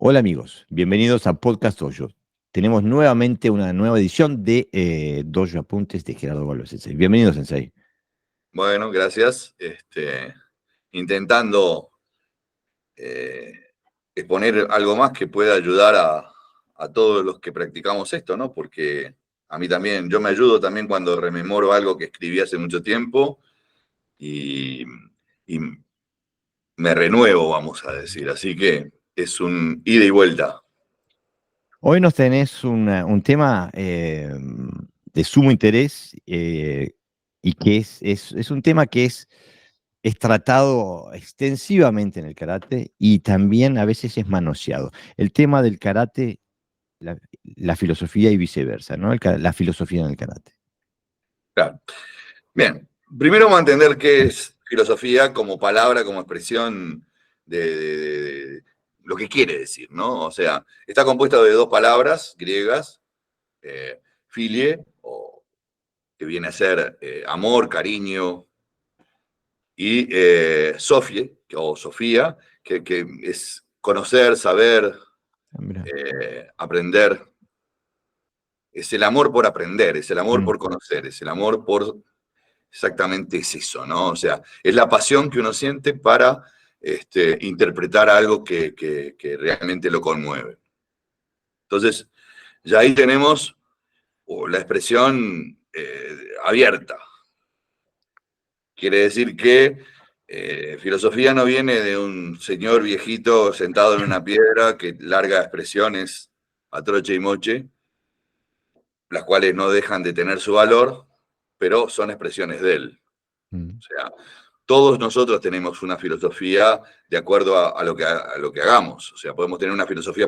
Hola amigos, bienvenidos a Podcast Dojo. Tenemos nuevamente una nueva edición de Dojo Apuntes de Gerardo Galo Sensei. Bienvenido, Sensei. Bueno, gracias. Intentando eh, exponer algo más que pueda ayudar a todos los que practicamos esto, ¿no? Porque a mí también, yo me ayudo también cuando rememoro algo que escribí hace mucho tiempo y, y me renuevo, vamos a decir. Así que es un ida y vuelta. Hoy nos tenés un tema de sumo interés y que es un tema que es tratado extensivamente en el karate y también a veces es manoseado. El tema del karate, la filosofía y viceversa, ¿no? La filosofía en el karate. Claro. Bien, primero vamos a entender qué es filosofía como palabra, como expresión de lo que quiere decir, ¿no? O sea, está compuesto de dos palabras griegas, filie, o que viene a ser amor, cariño, y sofie, o sofía, que es conocer, saber, Ah, mirá. aprender. Es el amor por aprender, es el amor Mm, por conocer, es el amor por. Exactamente es eso, ¿no? O sea, es la pasión que uno siente para interpretar algo que realmente lo conmueve. Entonces, ya ahí tenemos la expresión abierta. Quiere decir que filosofía no viene de un señor viejito sentado en una piedra que larga expresiones a troche y moche, las cuales no dejan de tener su valor, pero son expresiones de él. mm. O sea, todos nosotros tenemos una filosofía de acuerdo a lo que hagamos. O sea, podemos tener una filosofía,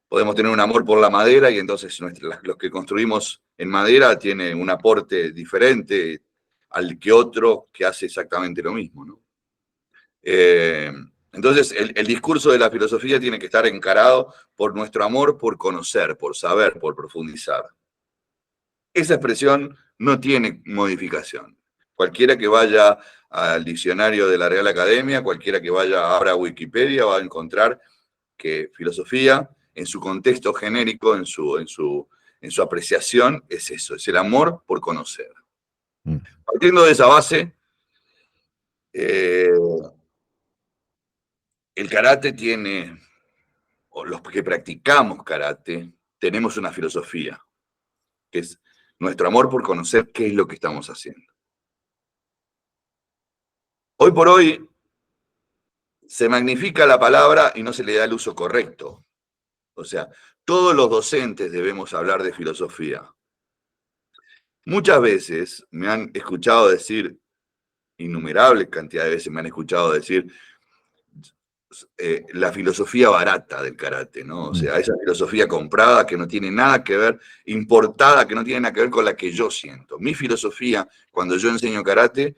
podemos tener un amor por la madera y entonces los que construimos en madera tienen un aporte diferente al que otro que hace exactamente lo mismo, ¿no? Eh, entonces, el discurso de la filosofía tiene que estar encarado por nuestro amor por conocer, por saber, por profundizar. Esa expresión no tiene modificación. Cualquiera que vaya al diccionario de la Real Academia, cualquiera que vaya ahora a Wikipedia, va a encontrar que filosofía, en su contexto genérico, en su apreciación, es eso, es el amor por conocer. Mm. Partiendo de esa base, eh, el karate tiene, o los que practicamos karate, tenemos una filosofía, que es nuestro amor por conocer qué es lo que estamos haciendo. Hoy por hoy se magnifica la palabra y no se le da el uso correcto. O sea, todos los docentes debemos hablar de filosofía. Muchas veces me han escuchado decir, innumerables cantidades de veces me han escuchado decir, la filosofía barata del karate, ¿no? O Mm. sea, esa filosofía comprada que no tiene nada que ver, importada, que no tiene nada que ver con la que yo siento. Mi filosofía, cuando yo enseño karate,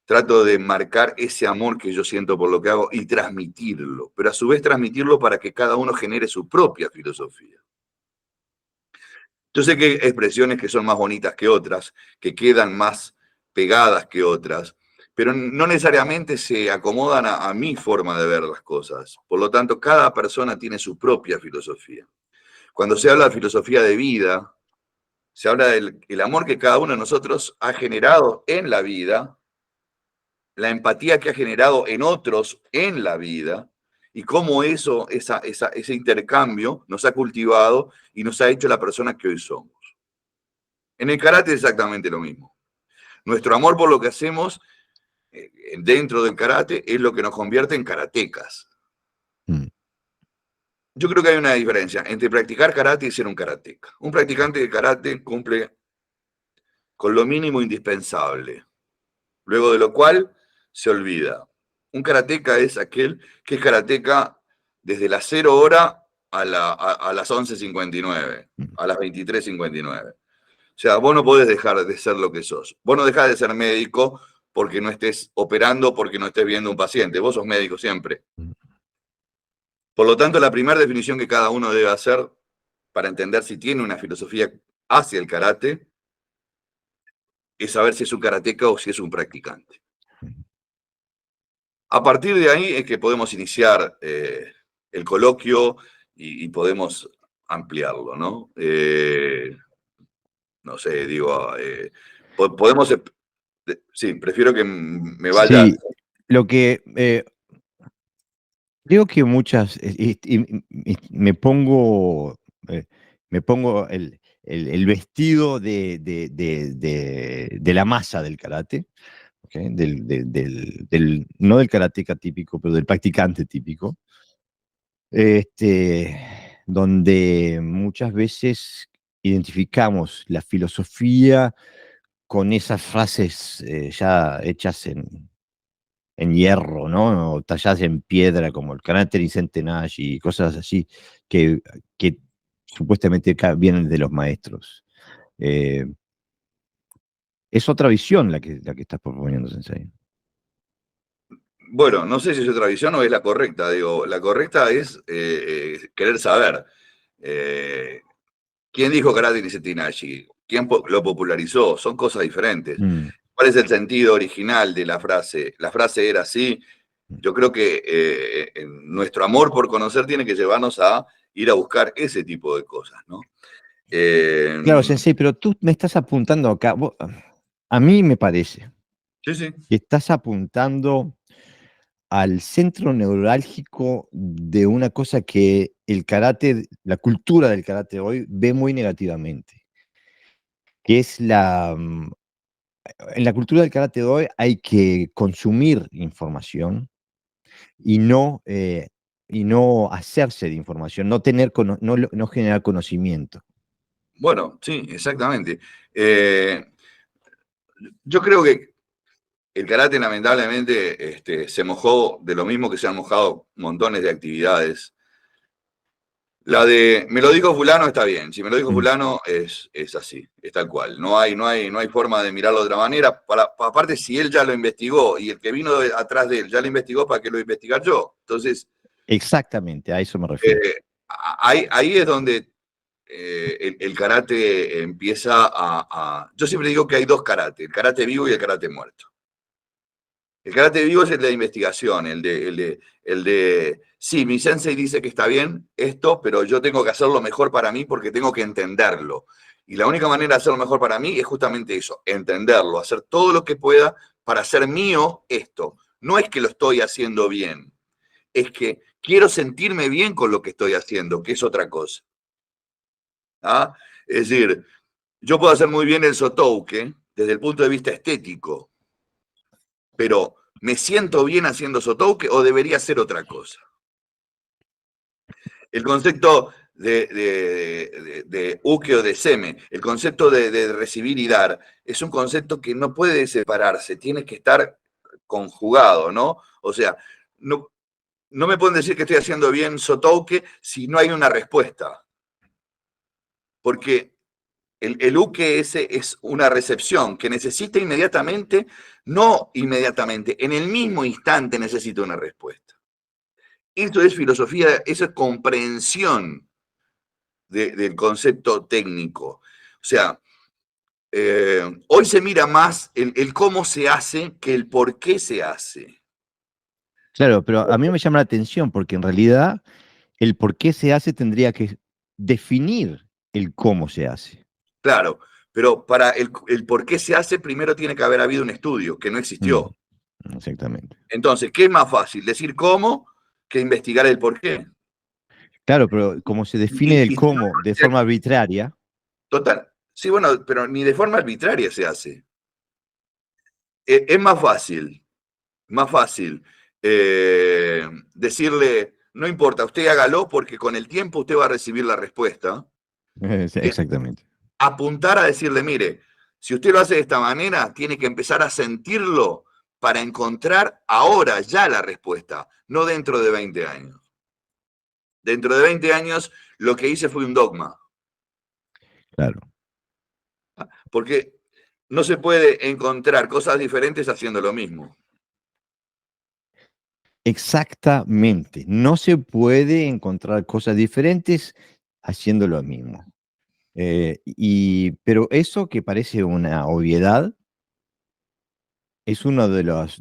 trato de marcar ese amor que yo siento por lo que hago y transmitirlo, pero a su vez transmitirlo para que cada uno genere su propia filosofía. Yo sé que hay expresiones que son más bonitas que otras, que quedan más pegadas que otras, pero no necesariamente se acomodan a mi forma de ver las cosas. Por lo tanto, cada persona tiene su propia filosofía. Cuando se habla de filosofía de vida, se habla del el amor que cada uno de nosotros ha generado en la vida, la empatía que ha generado en otros en la vida y cómo ese intercambio nos ha cultivado y nos ha hecho la persona que hoy somos. En el karate es exactamente lo mismo. Nuestro amor por lo que hacemos dentro del karate es lo que nos convierte en karatecas. Mm. Yo creo que hay una diferencia entre practicar karate y ser un karateca. Un practicante de karate cumple con lo mínimo indispensable, luego de lo cual se olvida. Un karateca es aquel que es karateca desde las 0 hora a las 11:59, Mm. a las 23:59. O sea, vos no podés dejar de ser lo que sos. Vos no dejás de ser médico porque no estés operando, porque no estés viendo un paciente. Vos sos médico siempre. Mm. Por lo tanto, la primera definición que cada uno debe hacer para entender si tiene una filosofía hacia el karate es saber si es un karateca o si es un practicante. A partir de ahí es que podemos iniciar el coloquio y podemos ampliarlo, ¿no? No sé, digo, podemos... Sí, prefiero que me vaya... Sí, lo que creo que muchas, eh, me pongo el vestido de la masa del karate, ¿ok? No del karateca típico, pero del practicante típico, este, donde muchas veces identificamos la filosofía con esas frases ya hechas en hierro, ¿no? O talladas en piedra, como el carácter Centenage y cosas así, que supuestamente vienen de los maestros. Eh, es otra visión la que estás proponiendo, Sensei. Bueno, no sé si es otra visión o es la correcta. Digo, la correcta es querer saber. Eh, ¿Quién dijo karate Nisetinashi? ¿Quién lo popularizó? Son cosas diferentes. Mm. ¿Cuál es el sentido original de la frase? La frase era así. Yo creo que nuestro amor por conocer tiene que llevarnos a ir a buscar ese tipo de cosas, ¿no? Claro, Sensei, pero tú me estás apuntando acá. A mí me parece Sí, sí. que estás apuntando al centro neurálgico de una cosa que el karate, la cultura del karate hoy ve muy negativamente, que es en la cultura del karate de hoy hay que consumir información y no hacerse de información, no, no generar conocimiento. Bueno, sí, exactamente. Yo creo que el karate lamentablemente se mojó de lo mismo que se han mojado montones de actividades. La de me lo dijo fulano está bien. Si me lo dijo Mm. fulano es así, es tal cual. No hay forma de mirarlo de otra manera. Aparte, si él ya lo investigó y el que vino atrás de él ya lo investigó, ¿para qué lo investigar yo? Entonces, Exactamente, a eso me refiero. eh, ahí es donde el karate empieza Yo siempre digo que hay dos karate, el karate vivo y el karate muerto. El karate vivo es el de investigación, sí, mi sensei dice que está bien esto, pero yo tengo que hacerlo mejor para mí porque tengo que entenderlo. Y la única manera de hacerlo mejor para mí es justamente eso, entenderlo, hacer todo lo que pueda para hacer mío esto. No es que lo estoy haciendo bien, es que quiero sentirme bien con lo que estoy haciendo, que es otra cosa. ¿Ah? Es decir, yo puedo hacer muy bien el sotouke desde el punto de vista estético, pero ¿me siento bien haciendo sotouke o debería hacer otra cosa? El concepto de uke o de seme, el concepto de recibir y dar, es un concepto que no puede separarse, tiene que estar conjugado, ¿no? O sea, no me pueden decir que estoy haciendo bien sotouke si no hay una respuesta, porque el uke ese es una recepción que necesita inmediatamente, no inmediatamente, en el mismo instante necesita una respuesta. Esto es filosofía, eso es comprensión del concepto técnico. O sea, hoy se mira más el cómo se hace que el por qué se hace. Claro, pero a mí me llama la atención porque en realidad el por qué se hace tendría que definir el cómo se hace. Claro, pero para el por qué se hace, primero tiene que haber habido un estudio que no Mm, existió. exactamente. Entonces, ¿qué es más fácil? Decir cómo que investigar el por qué. Claro, pero como se define el Y cómo de forma arbitraria, total. Sí, bueno, pero ni de forma arbitraria se hace. Es más fácil decirle, no importa, usted hágalo porque con el tiempo usted va a recibir la respuesta, que exactamente. apuntar a decirle, mire, si usted lo hace de esta manera, tiene que empezar a sentirlo para encontrar ahora ya la respuesta, no dentro de 20 años. Dentro de 20 años lo que hice fue un dogma, Claro. porque no se puede encontrar cosas diferentes haciendo lo mismo. Exactamente. No se puede encontrar cosas diferentes haciendo lo mismo. Pero eso que parece una obviedad es uno de los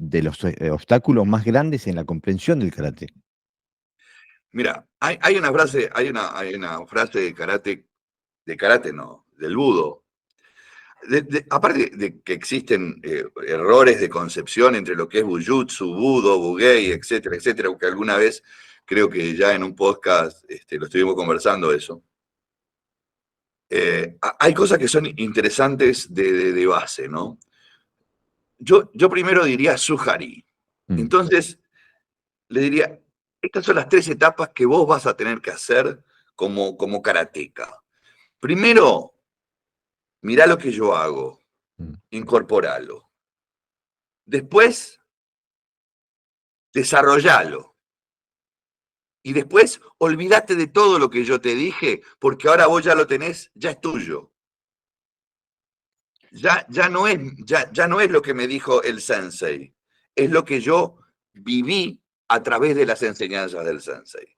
obstáculos más grandes en la comprensión del karate. Mira, hay una frase, hay una frase de karate no, del budo. Aparte de que existen errores de concepción entre lo que es Bujutsu, Budo, Bugei, etcétera, etcétera, que alguna vez creo que ya en un podcast lo estuvimos conversando eso. Hay cosas que son interesantes de base, ¿no? Yo primero diría Suhari. Mm. Entonces, le diría, estas son las 3 etapas que vos vas a tener que hacer como karateca. Primero, mirá lo que yo hago, Mm. incorporalo. Después, desarrollalo. Y después, olvídate de todo lo que yo te dije, porque ahora vos ya lo tenés, ya es tuyo. Ya no es lo que me dijo el sensei, es lo que yo viví a través de las enseñanzas del sensei.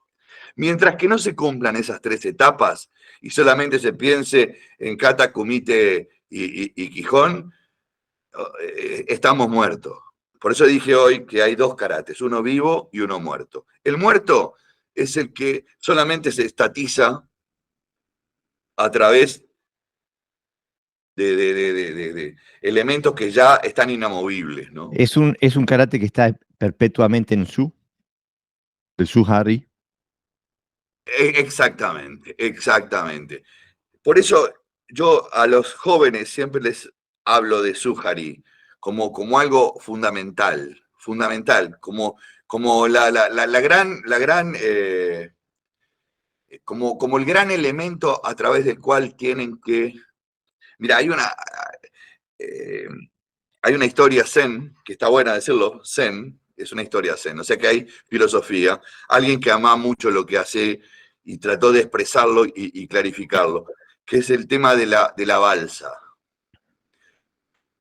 Mientras que no se cumplan esas 3 etapas y solamente se piense en kata, kumite y quijón, estamos muertos. Por eso dije hoy que hay 2 karates, uno vivo y uno muerto. El muerto es el que solamente se estatiza a través de elementos que ya están inamovibles, ¿no? Es un karate que está perpetuamente en su, el Su-Hari. Exactamente, exactamente. Por eso yo a los jóvenes siempre les hablo de Suhari como algo fundamental, fundamental, como la gran como el gran elemento a través del cual tienen que. Mira, eh, hay una historia zen, que está buena decirlo, zen, es una historia zen, o sea que hay filosofía, alguien que ama mucho lo que hace y trató de expresarlo y clarificarlo, que es el tema de la balsa.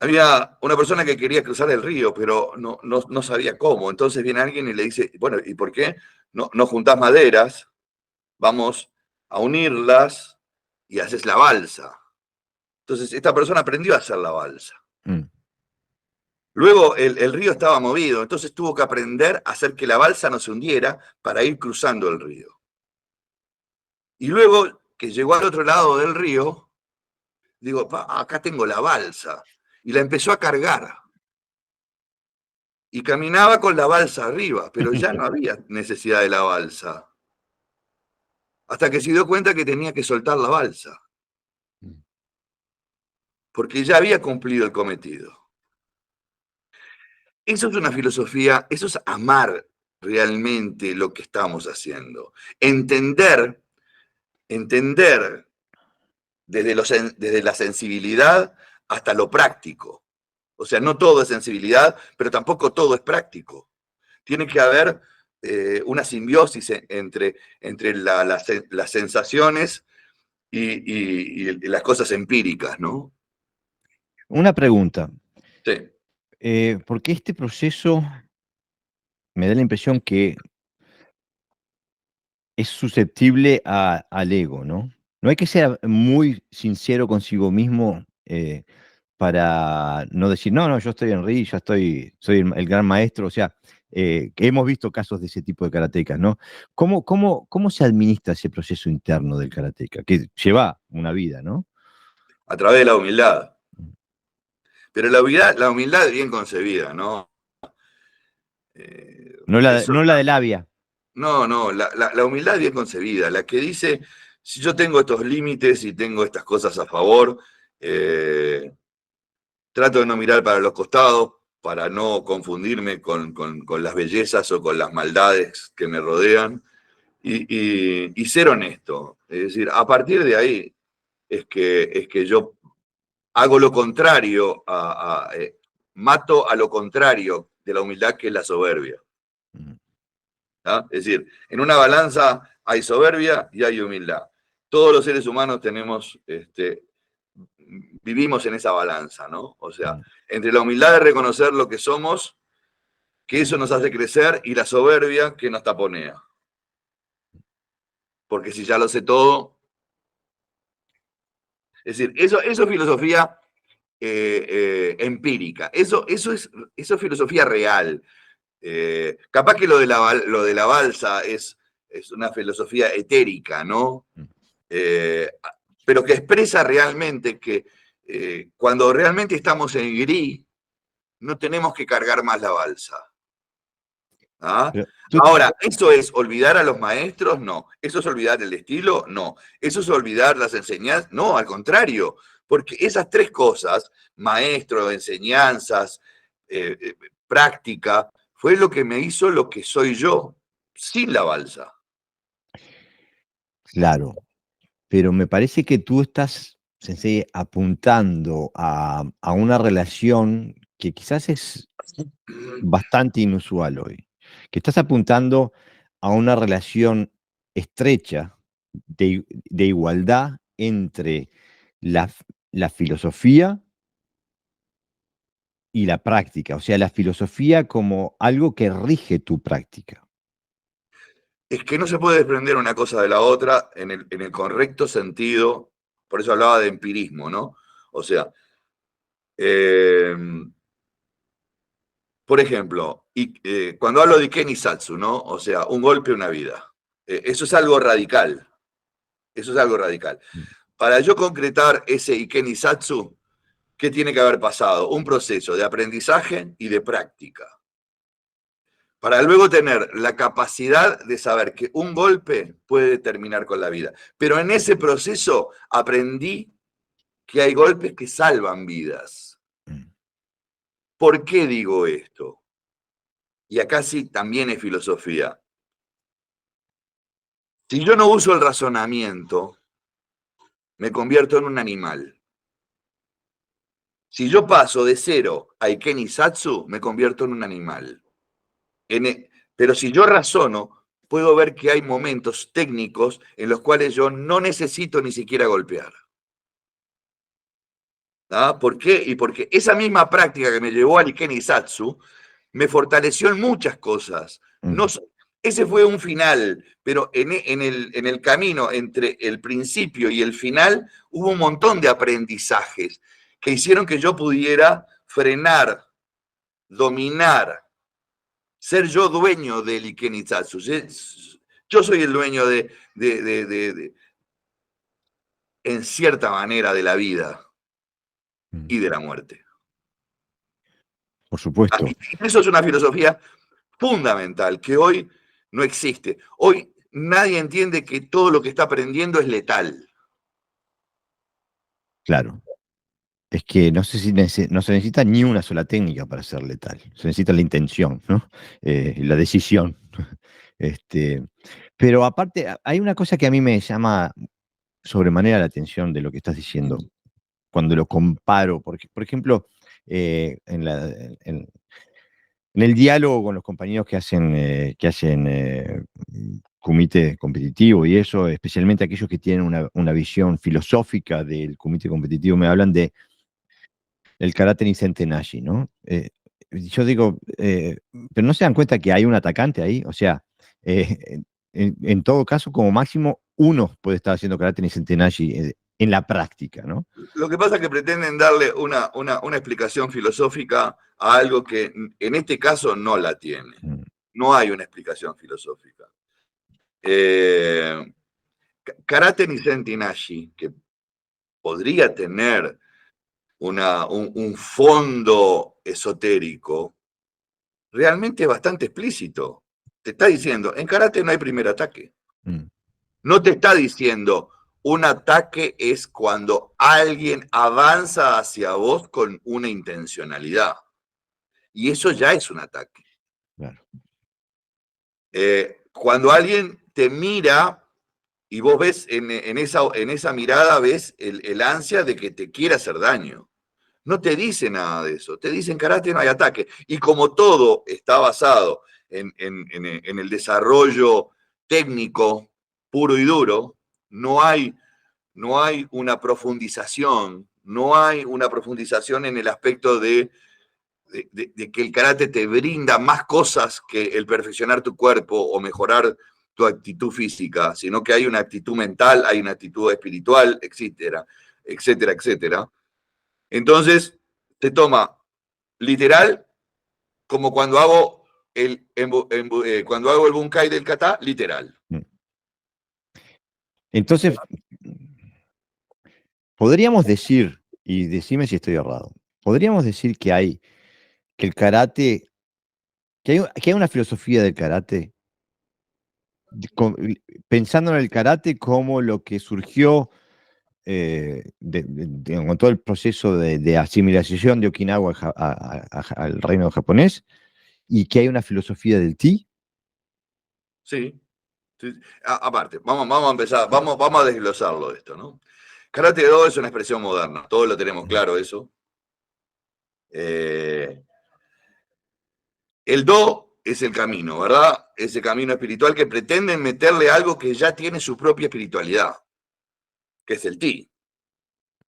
Había una persona que quería cruzar el río, pero no sabía cómo. Entonces viene alguien y le dice, bueno, ¿y por qué no juntás maderas? Vamos a unirlas y haces la balsa. Entonces esta persona aprendió a hacer la balsa. Mm. Luego el río estaba movido, entonces tuvo que aprender a hacer que la balsa no se hundiera para ir cruzando el río. Y luego que llegó al otro lado del río, digo, acá tengo la balsa. Y la empezó a cargar. Y caminaba con la balsa arriba, pero ya no había necesidad de la balsa. Hasta que se dio cuenta que tenía que soltar la balsa, porque ya había cumplido el cometido. Eso es una filosofía, eso es amar realmente lo que estamos haciendo. Entender desde la sensibilidad hasta lo práctico. O sea, no todo es sensibilidad, pero tampoco todo es práctico. Tiene que haber una simbiosis entre las sensaciones y las cosas empíricas, ¿no? Una pregunta, Sí. porque este proceso me da la impresión que es susceptible al ego, ¿no? No hay que ser muy sincero consigo mismo para no decir, no, no, yo estoy en RI, soy el gran maestro. O sea, que hemos visto casos de ese tipo de karatecas, ¿no? ¿Cómo se administra ese proceso interno del karateca? Que lleva una vida, ¿no? A través de la humildad. Pero la humildad bien concebida, ¿no? Eso, No la de labia. no, la humildad bien concebida, la que dice, si yo tengo estos límites y tengo estas cosas a favor, trato de no mirar para los costados, para no confundirme con las bellezas o con las maldades que me rodean, y ser honesto. Es decir, a partir de ahí es que yo hago lo contrario, mato a lo contrario de la humildad, que es la soberbia. ¿Ah? Es decir, en una balanza hay soberbia y hay humildad. Todos los seres humanos vivimos en esa balanza, ¿no? O sea, entre la humildad de reconocer lo que somos, que eso nos hace crecer, y la soberbia que nos taponea. Porque si ya lo sé todo. Es decir, eso es filosofía empírica. Eso es filosofía real. Capaz que lo de la balsa es es una filosofía etérica, ¿no? Pero que expresa realmente que cuando realmente estamos en gris, no tenemos que cargar más la balsa. ¿Ah? Ahora, ¿eso es olvidar a los maestros? No. ¿Eso es olvidar el estilo? No. ¿Eso es olvidar las enseñanzas? No, al contrario. Porque esas tres cosas, maestro, enseñanzas, práctica, fue lo que me hizo lo que soy yo, sin la balsa. Claro, pero me parece que tú estás, Sensei, apuntando a una relación que quizás es bastante inusual hoy, que estás apuntando a una relación estrecha de igualdad entre la, la filosofía y la práctica, o sea, la filosofía como algo que rige tu práctica. Es que no se puede desprender una cosa de la otra en el correcto sentido, por eso hablaba de empirismo, ¿no? O sea, por ejemplo, cuando hablo de Iken Satsu, ¿no? O sea, un golpe, una vida. Eso es algo radical. Eso es algo radical. Para yo concretar ese Iken Satsu, ¿qué tiene que haber pasado? Un proceso de aprendizaje y de práctica. Para luego tener la capacidad de saber que un golpe puede terminar con la vida. Pero en ese proceso aprendí que hay golpes que salvan vidas. ¿Por qué digo esto? Y acá sí también es filosofía. Si yo no uso el razonamiento, me convierto en un animal. Si yo paso de 0 a Iken Satsu, me convierto en un animal. Pero si yo razono, puedo ver que hay momentos técnicos en los cuales yo no necesito ni siquiera golpear. ¿Ah? ¿Por qué? Y porque esa misma práctica que me llevó al Iken Satsu me fortaleció en muchas cosas. No, ese fue un final, pero en el camino entre el principio y el final hubo un montón de aprendizajes que hicieron que yo pudiera frenar, dominar, ser yo dueño del Iken Satsu. Yo soy el dueño en cierta manera, de la vida y de la muerte. Por supuesto. Eso es una filosofía fundamental que hoy no existe. Hoy nadie entiende que todo lo que está aprendiendo es letal. Claro. Es que no sé si no se necesita ni una sola técnica para ser letal. Se necesita la intención, ¿no? La decisión. Pero aparte, hay una cosa que a mí me llama sobremanera la atención de lo que estás diciendo, cuando lo comparo, porque, por ejemplo, en, en el diálogo con los compañeros que hacen comité competitivo y eso, especialmente aquellos que tienen una visión filosófica del comité competitivo, me hablan de el karate Nissenten Nashi, ¿no? Yo digo, pero no se dan cuenta que hay un atacante ahí, o sea, en todo caso, como máximo, uno puede estar haciendo karate Nissenten Nashi en la práctica, ¿no? Lo que pasa es que pretenden darle una explicación filosófica a algo que en este caso no la tiene. No hay una explicación filosófica. Karate Nissenten Nashi, que podría tener un fondo esotérico, realmente es bastante explícito. Te está diciendo, en karate no hay primer ataque. No te está diciendo, un ataque es cuando alguien avanza hacia vos con una intencionalidad. Y eso ya es un ataque. Claro. Cuando alguien te mira y vos ves en esa mirada, ves el ansia de que te quiera hacer daño. No te dice nada de eso. Te dice en karate no hay ataque. Y como todo está basado en el desarrollo técnico puro y duro, no hay una profundización, no hay una profundización en el aspecto de que el karate te brinda más cosas que el perfeccionar tu cuerpo o mejorar tu actitud física, sino que hay una actitud mental, hay una actitud espiritual, etcétera, etcétera, etcétera. Entonces, te toma literal como cuando hago cuando hago el bunkai del kata, literal. Entonces, podríamos decir, y decime si estoy errado, podríamos decir que el karate, que hay una filosofía del karate, pensando en el karate como lo que surgió con todo el proceso de asimilación de Okinawa al reino japonés, y que hay una filosofía del ti. Sí. Sí. Aparte, vamos a empezar, vamos a desglosarlo esto, ¿no? Karate Do es una expresión moderna, todos lo tenemos claro eso. El Do es el camino, ¿verdad? Ese camino espiritual que pretende meterle algo que ya tiene su propia espiritualidad, que es el Ti.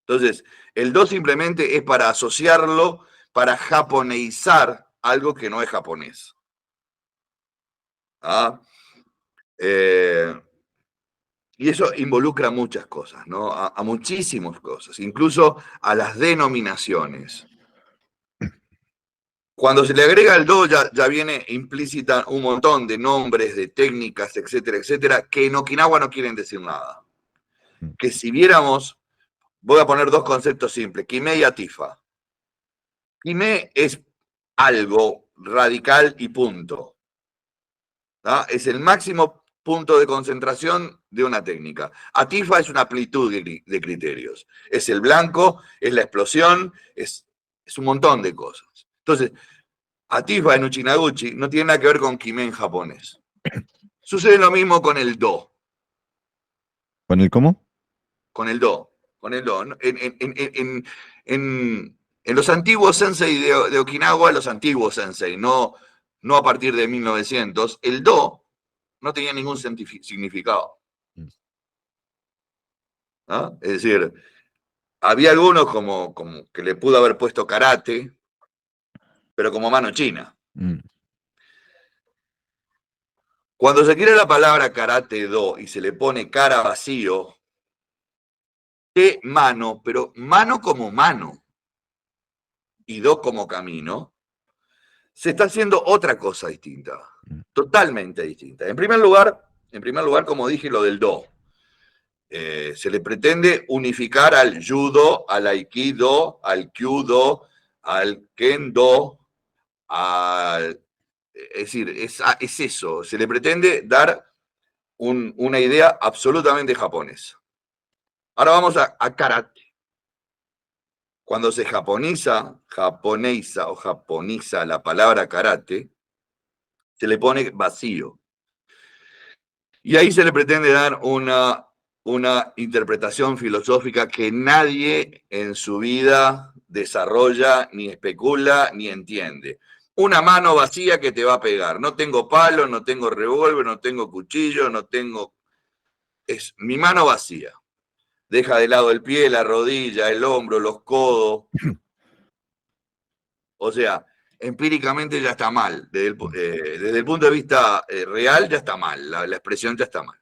Entonces, el Do simplemente es para asociarlo, para japoneizar algo que no es japonés. ¿Ah? Y eso involucra muchas cosas, ¿no? A muchísimas cosas, incluso a las denominaciones. Cuando se le agrega el do, ya viene implícita un montón de nombres, de técnicas, etcétera, etcétera, que en Okinawa no quieren decir nada. Que si viéramos, voy a poner dos conceptos simples, Kime y Atifa. Kime es algo radical y punto. ¿Ah? Es el máximo punto de concentración de una técnica. Atifa es una amplitud de criterios. Es el blanco, es la explosión, es un montón de cosas. Entonces, Atifa en Uchinaguchi no tiene nada que ver con Kime en japonés. Sucede lo mismo con el do. ¿Con el cómo? Con el do. Con el do. En los antiguos sensei de Okinawa, los antiguos sensei, no a partir de 1900, el do no tenía ningún significado. ¿No? Es decir, había algunos como que le pudo haber puesto karate, pero como mano china. Cuando se quiere la palabra karate do y se le pone cara vacío, de mano, pero mano como mano y do como camino, se está haciendo otra cosa distinta, totalmente distinta. En primer lugar, como dije, lo del do. Se le pretende unificar al judo, al aikido, al kyudo, al kendo, es decir, es eso. Se le pretende dar una idea absolutamente japonesa. Ahora vamos a karate. Cuando se japoneiza la palabra karate, se le pone vacío. Y ahí se le pretende dar una interpretación filosófica que nadie en su vida desarrolla, ni especula, ni entiende. Una mano vacía que te va a pegar. No tengo palo, no tengo revólver, no tengo cuchillo, no tengo... Es mi mano vacía. Deja de lado el pie, la rodilla, el hombro, los codos. O sea, empíricamente ya está mal. Desde el punto de vista real ya está mal. La expresión ya está mal.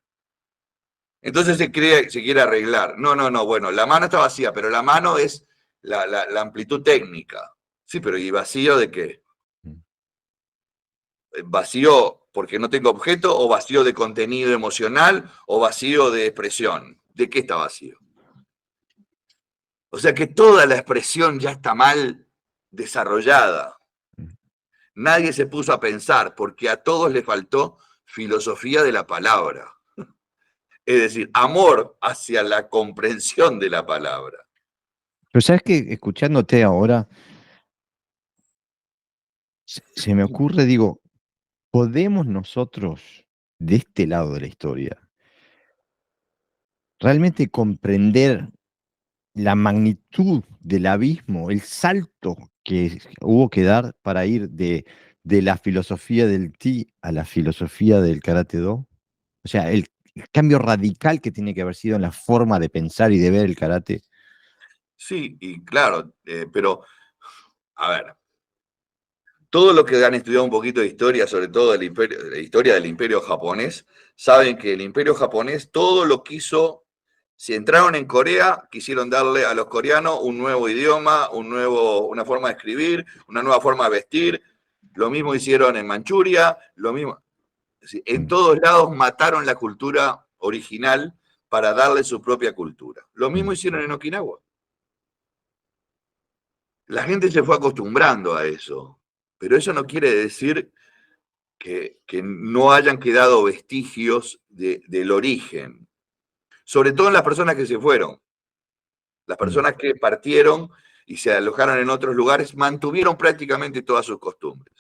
Entonces se quiere arreglar. No, bueno, la mano está vacía, pero la mano es la amplitud técnica. Sí, pero ¿y vacío de qué? ¿Vacío porque no tengo objeto o vacío de contenido emocional o vacío de expresión? ¿De qué está vacío? O sea que toda la expresión ya está mal desarrollada. Nadie se puso a pensar porque a todos les faltó filosofía de la palabra. Es decir, amor hacia la comprensión de la palabra. Pero sabes que escuchándote ahora, se me ocurre, digo, ¿podemos nosotros, de este lado de la historia, realmente comprender la magnitud del abismo, el salto que hubo que dar para ir de la filosofía del Ti a la filosofía del Karate Do? O sea, el cambio radical que tiene que haber sido en la forma de pensar y de ver el karate. Sí, y claro, pero, a ver, todos los que han estudiado un poquito de historia, sobre todo de la historia del imperio japonés, saben que el imperio japonés todo lo quiso, si entraron en Corea, quisieron darle a los coreanos un nuevo idioma, una forma de escribir, una nueva forma de vestir, lo mismo hicieron en Manchuria, lo mismo. En Mm. todos lados mataron la cultura original para darle su propia cultura. Lo mismo Mm. hicieron en Okinawa. La gente se fue acostumbrando a eso, pero eso no quiere decir que no hayan quedado vestigios del origen, sobre todo en las personas que se fueron. Las Mm. personas que partieron y se alojaron en otros lugares mantuvieron prácticamente todas sus costumbres.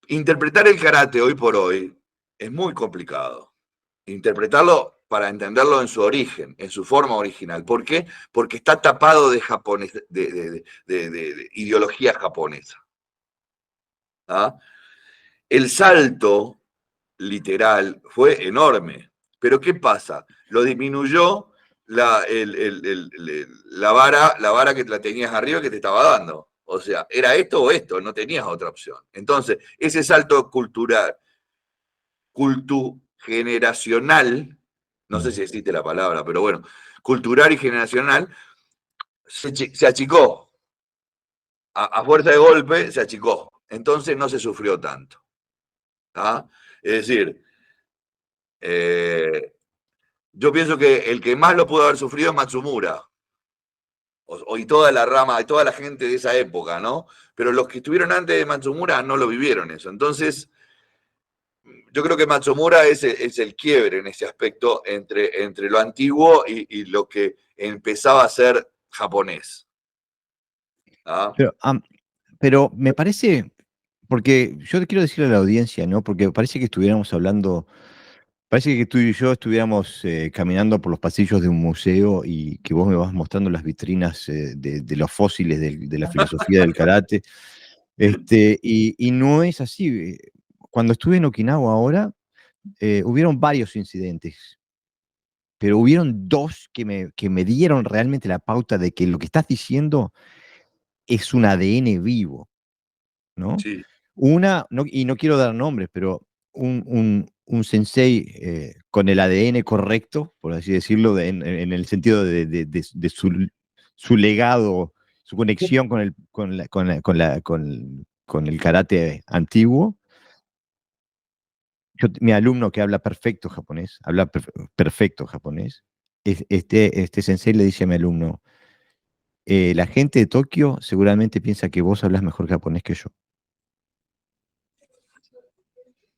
Interpretar el karate hoy por hoy es muy complicado. Interpretarlo para entenderlo en su origen, en su forma original. ¿Por qué? Porque está tapado de japonés, de ideología japonesa. ¿Ah? El salto literal fue enorme. Pero ¿qué pasa? Lo disminuyó la vara que la tenías arriba que te estaba dando. O sea, era esto o esto, no tenías otra opción. Entonces, ese salto cultural, cultugeneracional, no sé Mm. si existe la palabra, pero bueno, cultural y generacional, se achicó. A fuerza de golpe se achicó. Entonces no se sufrió tanto. ¿Ah? Es decir, yo pienso que el que más lo pudo haber sufrido es Matsumura. Y toda la rama, y toda la gente de esa época, ¿no? Pero los que estuvieron antes de Matsumura no lo vivieron eso. Entonces, yo creo que Matsumura es el quiebre en ese aspecto entre lo antiguo y lo que empezaba a ser japonés. ¿Ah? Pero me parece, porque yo quiero decirle a la audiencia, ¿no? Porque parece que estuviéramos hablando, parece que tú y yo estuviéramos caminando por los pasillos de un museo y que vos me vas mostrando las vitrinas de los fósiles de la filosofía del karate. Y no es así. Cuando estuve en Okinawa ahora, hubieron varios incidentes, pero hubieron dos que me dieron realmente la pauta de que lo que estás diciendo es un ADN vivo, ¿no? Sí, Una, y no quiero dar nombres, pero un sensei con el ADN correcto, por así decirlo, en el sentido de su legado, su conexión con el karate antiguo. Mi alumno que habla perfecto japonés, habla perfecto japonés, este sensei le dice a mi alumno, la gente de Tokio seguramente piensa que vos hablas mejor japonés que yo.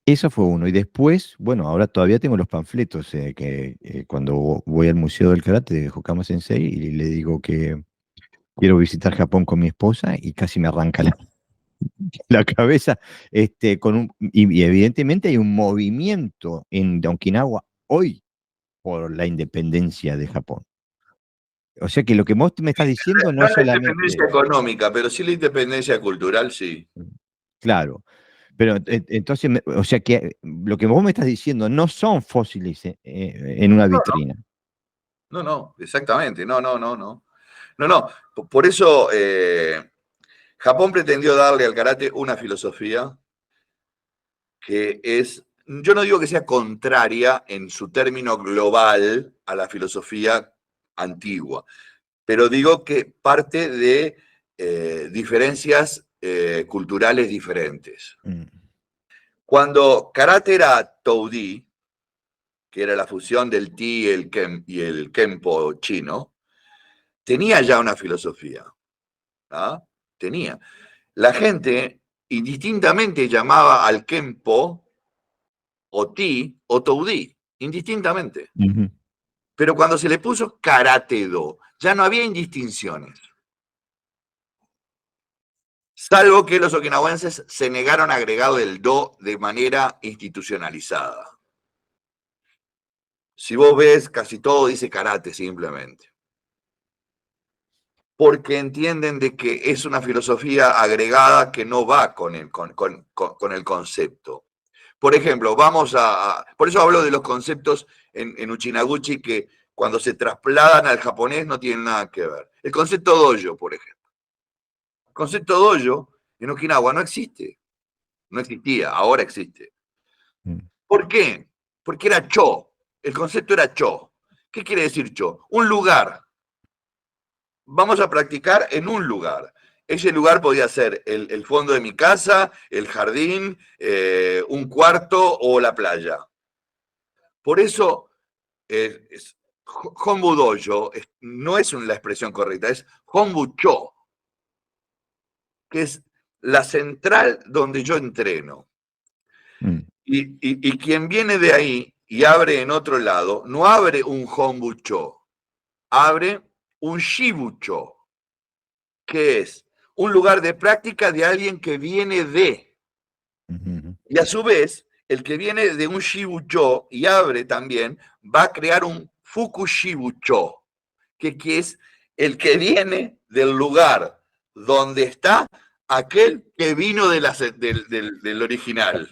Eso fue uno. Y después, bueno, ahora todavía tengo los panfletos que cuando voy al Museo del Karate de Hokama Sensei y le digo que quiero visitar Japón con mi esposa y casi me arranca la cabeza. Y evidentemente hay un movimiento en Okinawa hoy por la independencia de Japón. O sea que lo que vos me estás diciendo no no es la independencia solamente, económica, pero sí la independencia cultural, sí. claro, pero Sí. entonces, o sea que lo que vos me estás diciendo no son fósiles en una No, vitrina. no, no, exactamente, no, no, no, no. No, no, por eso Japón pretendió darle al karate una filosofía que es, yo no digo que sea contraria en su término global a la filosofía antigua, pero digo que parte de diferencias culturales diferentes. Mm. Cuando karate era Toudi, que era la fusión del Ti y el Kempo chino, tenía ya una filosofía. ¿Ah? Tenía. La gente indistintamente llamaba al Kempo o Ti o Toudi, indistintamente. Ujú. Pero cuando se le puso Karate-Do, ya no había indistinciones. Salvo que los okinawenses se negaron a agregar el Do de manera institucionalizada. Si vos ves, casi todo dice karate simplemente. Porque entienden de que es una filosofía agregada que no va con el concepto. Por ejemplo, por eso hablo de los conceptos en Uchinaguchi que cuando se trasladan al japonés no tienen nada que ver. El concepto dojo, por ejemplo. El concepto dojo en Okinawa no existe. No existía, ahora existe. Mm. ¿Por qué? Porque era cho. El concepto era cho. ¿Qué quiere decir cho? Un lugar. Vamos a practicar en un lugar. ese lugar podía ser el fondo de mi casa, el jardín, un cuarto o la playa. Por eso, Hombu Dojo no es la expresión correcta, es Hombu Cho, que es la central donde yo entreno. Mm. Y quien viene de ahí y abre en otro lado, no abre un Hombucho, abre un Shibucho, que es un lugar de práctica de alguien que viene de. Ujú. Y a su vez, el que viene de un Shibucho y abre también, va a crear un Fukushibucho, que es el que viene del lugar donde está aquel que vino del original.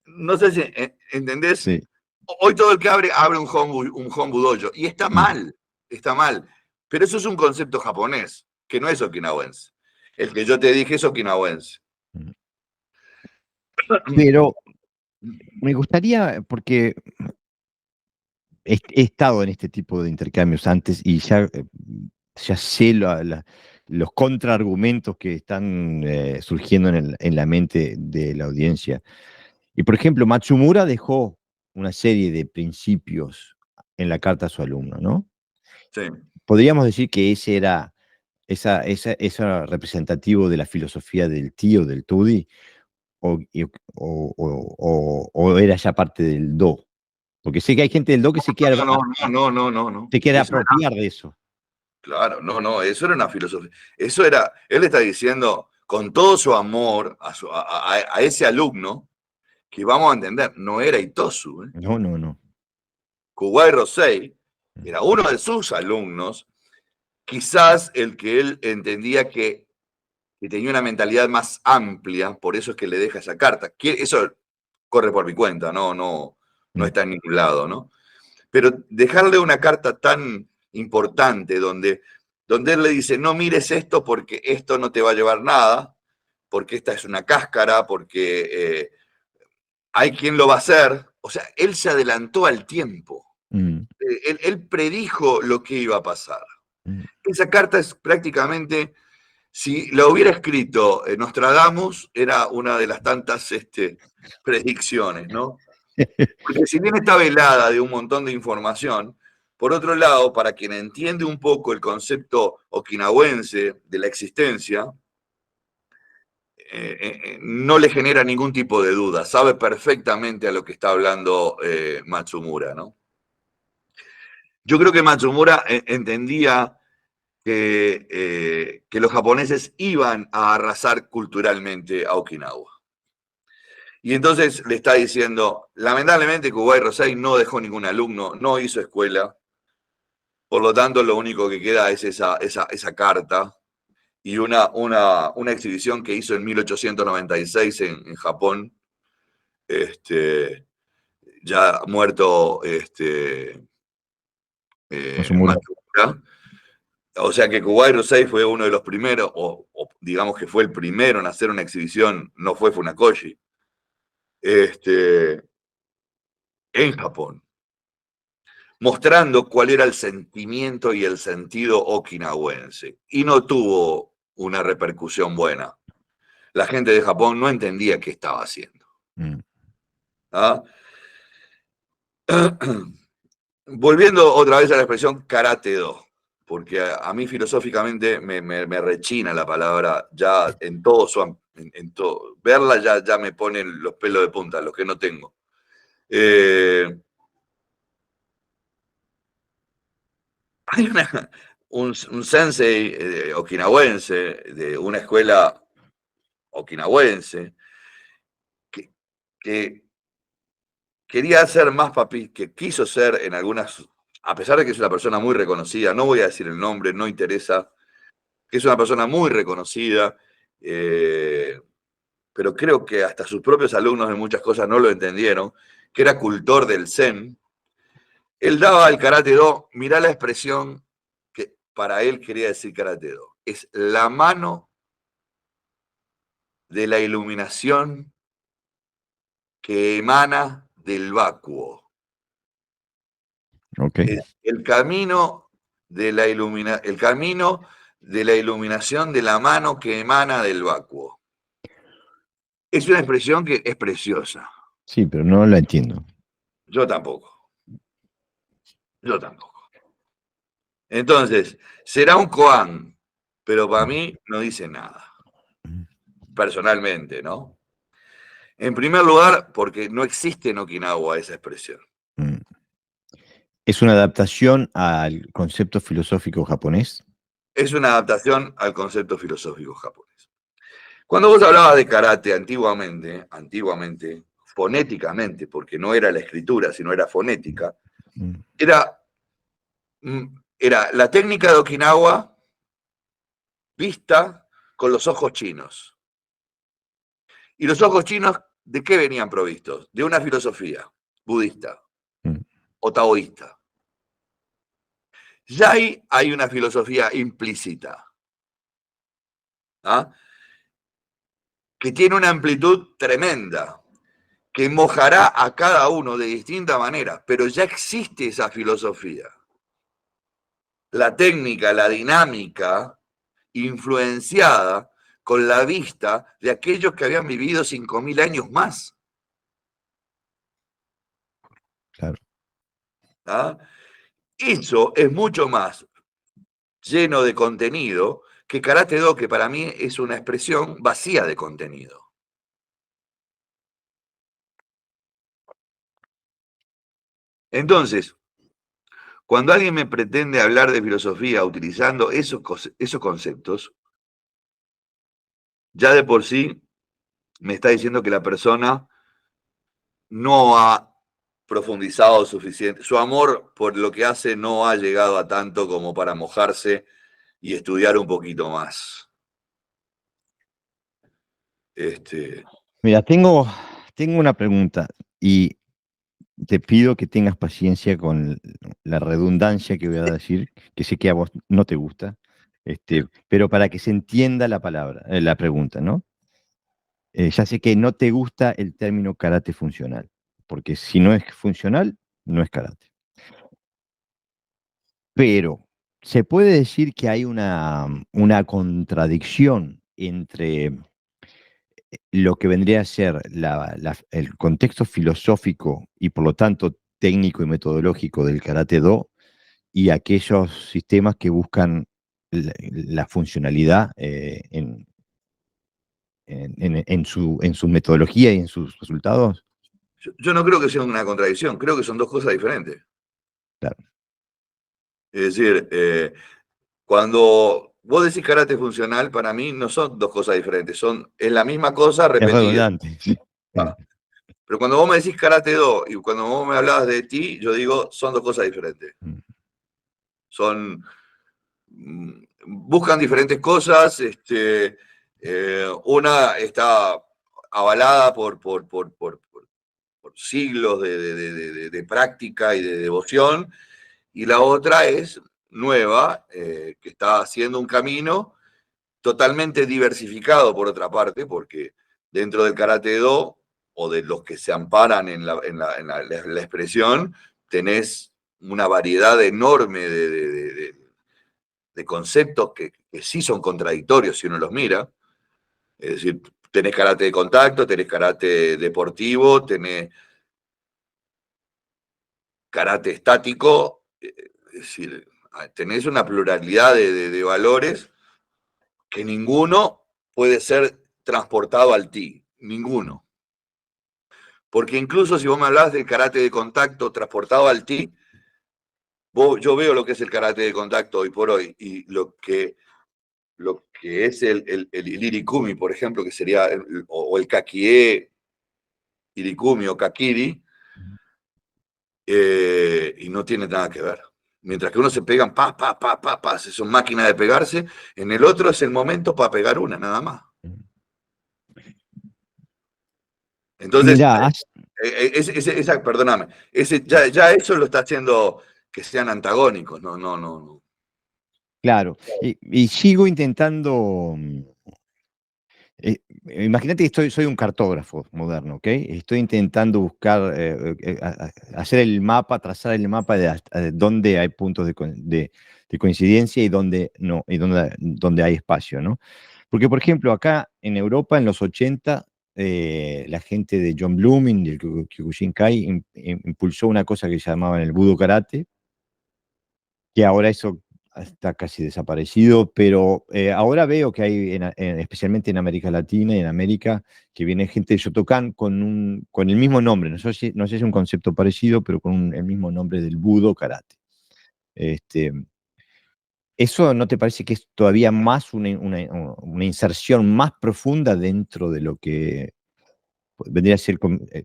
No sé si entendés. Sí. Hoy todo el que abre un hombu dojo. Y está Mm. mal, está mal. Pero eso es un concepto japonés, que no es okinawense. El que yo te dije es okinawense. Mm. Pero me gustaría, porque he estado en este tipo de intercambios antes y ya sé los contraargumentos que están surgiendo en la mente de la audiencia. Y por ejemplo, Matsumura dejó una serie de principios en la carta a su alumno, ¿no? Sí. Podríamos decir que esa representativo de la filosofía del tío, del Tudi, o era ya parte del Do. Porque sé que hay gente del Do que No. se quiere Eso era, apropiar de eso. claro, no, eso era una filosofía. Eso era, él está diciendo con todo su amor a ese alumno, que vamos a entender, no era Itosu. No, no, no. Kuwai Rosei era uno de sus alumnos, quizás el que él entendía que tenía una mentalidad más amplia, por eso es que le deja esa carta. Eso corre por mi cuenta, no Mm. está en ningún lado, ¿no? Pero dejarle una carta tan importante donde él le dice, no mires esto porque esto no te va a llevar nada, porque esta es una cáscara, porque hay quien lo va a hacer. O sea, él se adelantó al tiempo. Mm. Él predijo lo que iba a pasar. Mm. Esa carta es prácticamente, si la hubiera escrito Nostradamus, era una de las tantas predicciones, ¿no? Porque si bien está velada de un montón de información, por otro lado, para quien entiende un poco el concepto okinawense de la existencia, no le genera ningún tipo de duda, sabe perfectamente a lo que está hablando Matsumura, ¿no? Yo creo que Matsumura entendía que los japoneses iban a arrasar culturalmente a Okinawa. Y entonces le está diciendo, lamentablemente Kuwai Rosei no dejó ningún alumno, no hizo escuela, por lo tanto lo único que queda es esa carta y una exhibición que hizo en 1896 en Japón, ya muerto Matsumura. Matsumura. O sea que Kuwai Rosei fue uno de los primeros, o digamos que fue el primero en hacer una exhibición, no fue Funakoshi, en Japón, mostrando cuál era el sentimiento y el sentido okinawense. Y no tuvo una repercusión buena. La gente de Japón no entendía qué estaba haciendo. Mm. ¿Ah? Volviendo otra vez a la expresión karate do, porque a mí filosóficamente me rechina la palabra ya en todo en todo. Verla ya me ponen los pelos de punta, los que no tengo. Hay un sensei okinawense de una escuela okinawense que, que quería ser más papi, que quiso ser en algunas, a pesar de que es una persona muy reconocida, no voy a decir el nombre, no interesa, que es una persona muy reconocida, pero creo que hasta sus propios alumnos en muchas cosas no lo entendieron, que era cultor del Zen. Él daba al Karate Do, mirá la expresión que para él quería decir Karate Do, es la mano de la iluminación que emana del vacuo. Ok. Es el camino de la el camino de la iluminación de la mano que emana del vacuo. Es una expresión que es preciosa. Sí, pero no la entiendo. Yo tampoco. Yo tampoco. Entonces, será un koan, pero para mí no dice nada. Personalmente, ¿no? En primer lugar, porque no existe en Okinawa esa expresión. Mm. ¿Es una adaptación al concepto filosófico japonés? Es una adaptación al concepto filosófico japonés. Cuando vos hablabas de karate antiguamente, fonéticamente, porque no era la escritura, sino era fonética, Mm. era, era la técnica de Okinawa vista con los ojos chinos. ¿Y los ojos chinos de qué venían provistos? De una filosofía budista Mm. o taoísta. Ya ahí hay una filosofía implícita, ¿ah? Que tiene una amplitud tremenda, que mojará a cada uno de distinta manera, pero ya existe esa filosofía. La técnica, la dinámica, influenciada con la vista de aquellos que habían vivido 5.000 años más. Claro. ¿Ah? Eso es mucho más lleno de contenido que Karate Do, que para mí es una expresión vacía de contenido. Entonces, cuando alguien me pretende hablar de filosofía utilizando esos conceptos, ya de por sí me está diciendo que la persona no ha profundizado suficiente. Su amor por lo que hace no ha llegado a tanto como para mojarse y estudiar un poquito más. Mira, tengo una pregunta y te pido que tengas paciencia con la redundancia que voy a decir, que sé que a vos no te gusta, pero para que se entienda la palabra, la pregunta, ¿no? Ya sé que no te gusta el término karate funcional, porque si no es funcional, no es karate. Pero se puede decir que hay una contradicción entre lo que vendría a ser el contexto filosófico y por lo tanto técnico y metodológico del Karate Do y aquellos sistemas que buscan la funcionalidad en su metodología y en sus resultados. Yo no creo que sea una contradicción, creo que son dos cosas diferentes. Claro, Es decir, cuando vos decís karate funcional, para mí no son dos cosas diferentes, es la misma cosa es repetida. redundante. Sí. Ah, pero cuando vos me decís karate do y cuando vos me hablabas de ti, yo digo, son dos cosas diferentes. Mm. Son, buscan diferentes cosas, una está avalada por siglos de práctica y de devoción, y la otra es nueva, que está haciendo un camino totalmente diversificado por otra parte, porque dentro del Karate Do, o de los que se amparan en la expresión, tenés una variedad enorme de conceptos que sí son contradictorios si uno los mira. Es decir, tenés karate de contacto, tenés karate deportivo, tenés karate estático, es decir, tenés una pluralidad de valores que ninguno puede ser transportado al ti, ninguno. Porque incluso si vos me hablás del karate de contacto transportado al ti, yo veo lo que es el karate de contacto hoy por hoy y lo que es el irikumi, por ejemplo, que sería, o el kakie, irikumi o kakiri, y no tiene nada que ver. Mientras que uno se pegan, son máquinas de pegarse, en el otro es el momento para pegar una, nada más. Entonces, Mirá, perdóname, ya eso lo está haciendo que sean antagónicos, no. claro, y sigo intentando imagínate que soy un cartógrafo moderno, ¿ok? Estoy intentando buscar, hacer el mapa, trazar el mapa de dónde hay puntos de coincidencia y dónde no, y dónde hay espacio, ¿no? Porque, por ejemplo, acá en Europa, en los 80, la gente de John Blooming, del Kyokushinkai, impulsó una cosa que se llamaba el Budo Karate, que ahora eso está casi desaparecido, pero ahora veo que hay, especialmente en América Latina y en América, que viene gente de Shotokan con el mismo nombre, no sé si es un concepto parecido, pero con el mismo nombre del Budo Karate. Este, ¿Eso no te parece que es todavía más una inserción más profunda dentro de lo que vendría a ser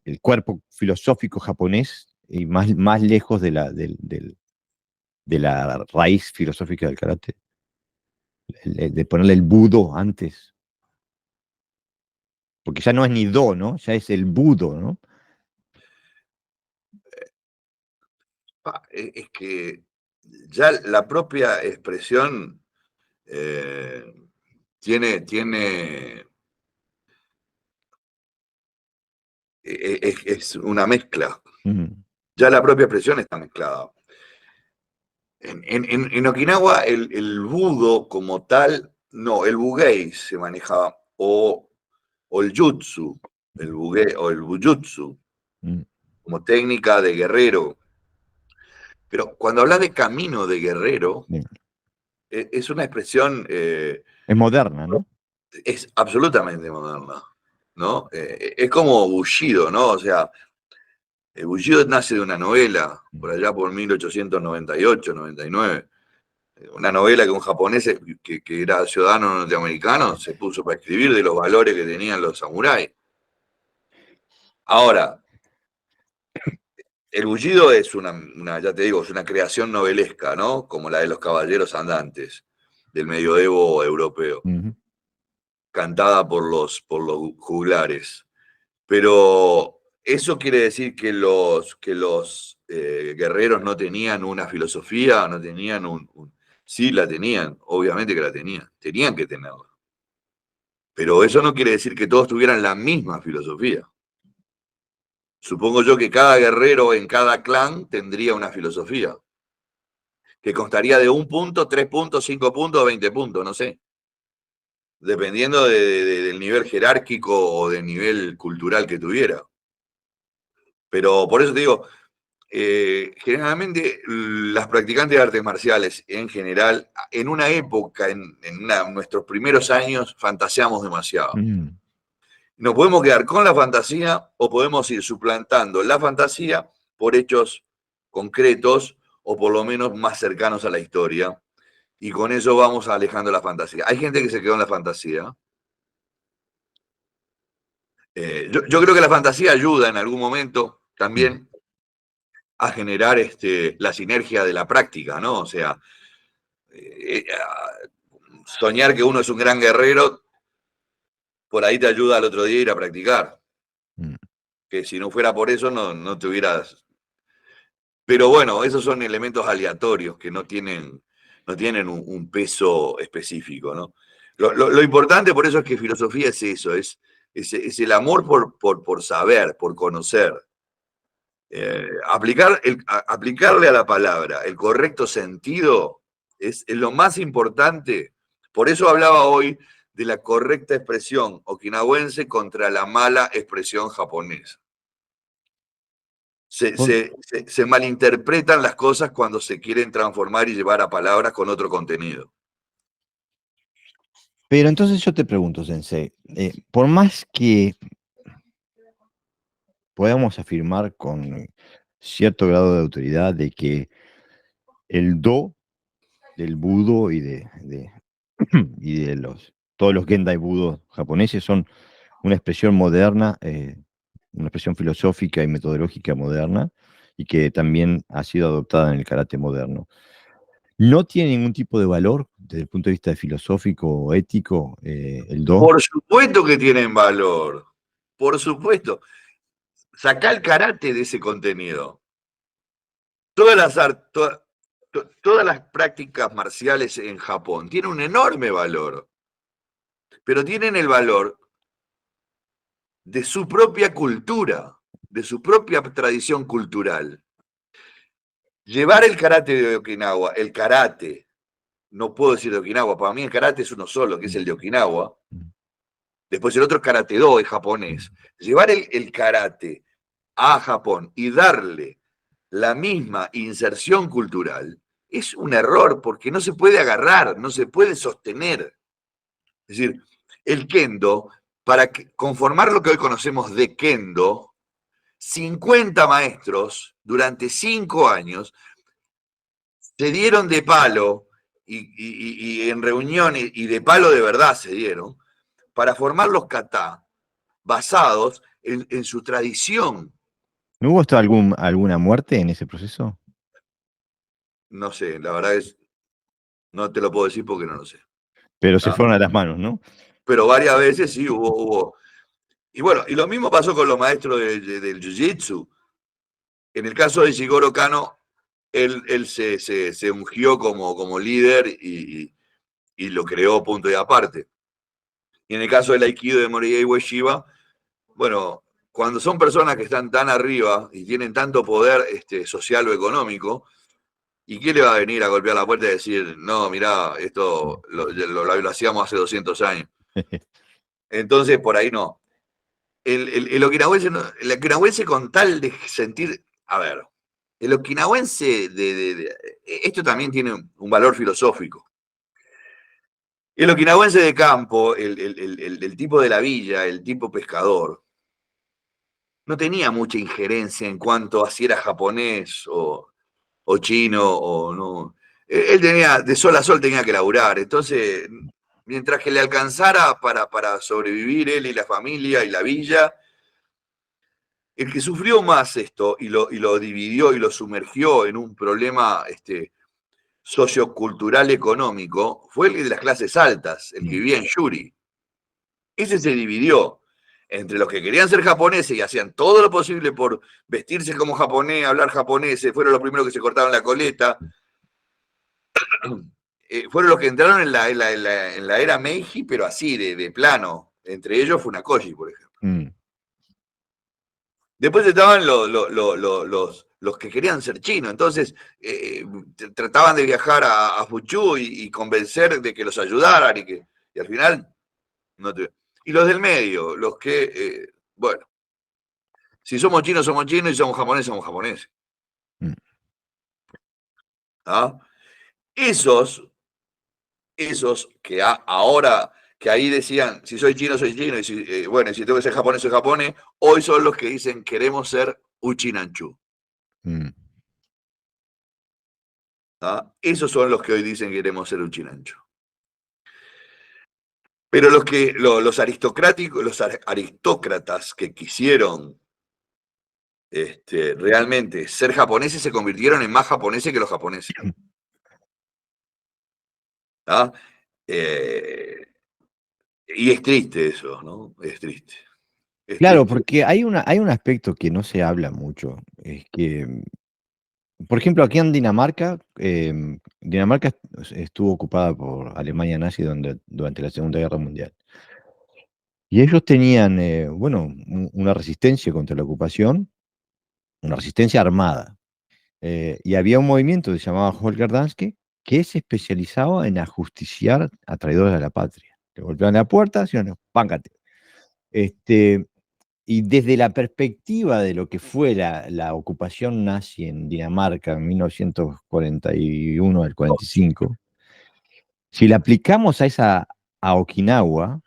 el cuerpo filosófico japonés y más lejos de la raíz filosófica del karate? De ponerle el budo antes, porque ya no es ni do, ¿no? Ya es el budo, ¿no? Es que ya la propia expresión eh, tiene es una mezcla. Ujú. Ya la propia expresión está mezclada. En Okinawa el budo como tal, no, el bugei se manejaba, o el jutsu, el bugei o el bujutsu, Mm. como técnica de guerrero. Pero cuando hablas de camino de guerrero, Bien. es una expresión, Es moderna, ¿no? es absolutamente moderna, ¿no? Es como Bushido, ¿no? O sea, el Bushido nace de una novela, por allá por 1898, 99. Una novela que un japonés que era ciudadano norteamericano se puso para escribir de los valores que tenían los samuráis. Ahora, el Bullido es ya te digo, es una creación novelesca, ¿no? Como la de los caballeros andantes del medioevo europeo, Ujú. cantada por los juglares. Pero eso quiere decir que los guerreros no tenían una filosofía, no tenían Sí, la tenían, obviamente que la tenían que tenerla. Pero eso no quiere decir que todos tuvieran la misma filosofía. Supongo yo que cada guerrero en cada clan tendría una filosofía, que constaría de 1 punto, 3 puntos, 5 puntos, 20 puntos, no sé, dependiendo del nivel jerárquico o del nivel cultural que tuviera. Pero por eso te digo, generalmente las practicantes de artes marciales en general, en una época, en nuestros primeros años, fantaseamos demasiado. Mm. Nos podemos quedar con la fantasía o podemos ir suplantando la fantasía por hechos concretos o por lo menos más cercanos a la historia. Y con eso vamos alejando la fantasía. Hay gente que se quedó en la fantasía. Yo creo que la fantasía ayuda en algún momento Mm. también a generar la sinergia de la práctica, ¿no? O sea, soñar que uno es un gran guerrero, por ahí te ayuda al otro día a ir a practicar. Mm. Que si no fuera por eso, no te hubieras. Pero bueno, esos son elementos aleatorios que no tienen un peso específico, ¿no? Lo importante por eso es que filosofía es eso, es el amor por saber, por conocer. Aplicarle a la palabra el correcto sentido es lo más importante. Por eso hablaba hoy de la correcta expresión okinawense contra la mala expresión japonesa. Se, Por- se- se malinterpretan las cosas cuando se quieren transformar y llevar a palabras con otro contenido. Pero entonces yo te pregunto, Sensei, por más que podamos afirmar con cierto grado de autoridad de que el do del budo y de todos los Gendai budo japoneses son una expresión moderna, una expresión filosófica y metodológica moderna, y que también ha sido adoptada en el karate moderno. ¿No tiene ningún tipo de valor desde el punto de vista filosófico o ético el do? Por supuesto que tienen valor. Por supuesto. Sacá el karate de ese contenido. Todas las prácticas marciales en Japón tienen un enorme valor, pero tienen el valor de su propia cultura, de su propia tradición cultural. Llevar el karate de Okinawa, el karate, no puedo decir de Okinawa, para mí el karate es uno solo, que es el de Okinawa. Después el otro es karate-do, es japonés. Llevar el karate a Japón y darle la misma inserción cultural es un error porque no se puede agarrar, no se puede sostener. Es decir, el kendo, para conformar lo que hoy conocemos de kendo, 50 maestros durante 5 años se dieron de palo y en reuniones y de palo de verdad se dieron para formar los kata basados en su tradición. ¿No hubo alguna muerte en ese proceso? No sé, la verdad es, no te lo puedo decir porque no lo sé. Pero se ¿Ah? fueron a las manos, ¿no? Pero varias veces sí hubo. Y bueno, y lo mismo pasó con los maestros del Jiu-Jitsu. En el caso de Jigoro Kano, él se ungió como líder y lo creó punto y aparte. Y en el caso del Aikido de Morihei Ueshiba, bueno, cuando son personas que están tan arriba y tienen tanto poder social o económico, ¿y quién le va a venir a golpear la puerta y decir, no, mirá, esto lo hacíamos hace 200 años? Entonces, por ahí no. El okinawense, el okinawense con tal de sentir, a ver, el okinawense, esto también tiene un valor filosófico. El okinawense de campo, el tipo de la villa, el tipo pescador, no tenía mucha injerencia en cuanto a si era japonés o chino o no. Él tenía, de sol a sol tenía que laburar, entonces, mientras que le alcanzara para sobrevivir él y la familia y la villa, el que sufrió más esto y lo dividió y lo sumergió en un problema sociocultural económico fue el de las clases altas, el que vivía en Yuri. Ese se dividió entre los que querían ser japoneses y hacían todo lo posible por vestirse como japonés, hablar japonés, fueron los primeros que se cortaron la coleta, fueron los que entraron en la era Meiji, pero así, de plano. Entre ellos Funakoshi, por ejemplo. Mm. Después estaban los que querían ser chinos, entonces trataban de viajar a Fuchu y convencer de que los ayudaran y al final no te... Y los del medio, los que, bueno, si somos chinos, somos chinos y somos japoneses, somos japoneses. Mm. ¿Ah? Esos que ahora, que ahí decían, si soy chino, soy chino, y bueno, si tengo que ser japonés, soy japonés, hoy son los que dicen, queremos ser Uchinanchu. Mm. ¿Ah? Esos son los que hoy dicen, queremos ser Uchinanchu. Pero los aristocráticos, los aristócratas que quisieron realmente ser japoneses se convirtieron en más japoneses que los japoneses. ¿Ah? Y es triste eso, ¿no? Es triste. Es Claro, triste. porque hay un aspecto que no se habla mucho, es que, por ejemplo, aquí en Dinamarca, Dinamarca estuvo ocupada por Alemania nazi durante la Segunda Guerra Mundial. Y ellos tenían, bueno, una resistencia contra la ocupación, una resistencia armada. Y había un movimiento que se llamaba Holger Danske, que se especializaba en ajusticiar a traidores de la patria. Le golpeaban la puerta, decían, no, páncate. Este, y desde la perspectiva de lo que fue la ocupación nazi en Dinamarca en 1941 al 45, si la aplicamos a Okinawa,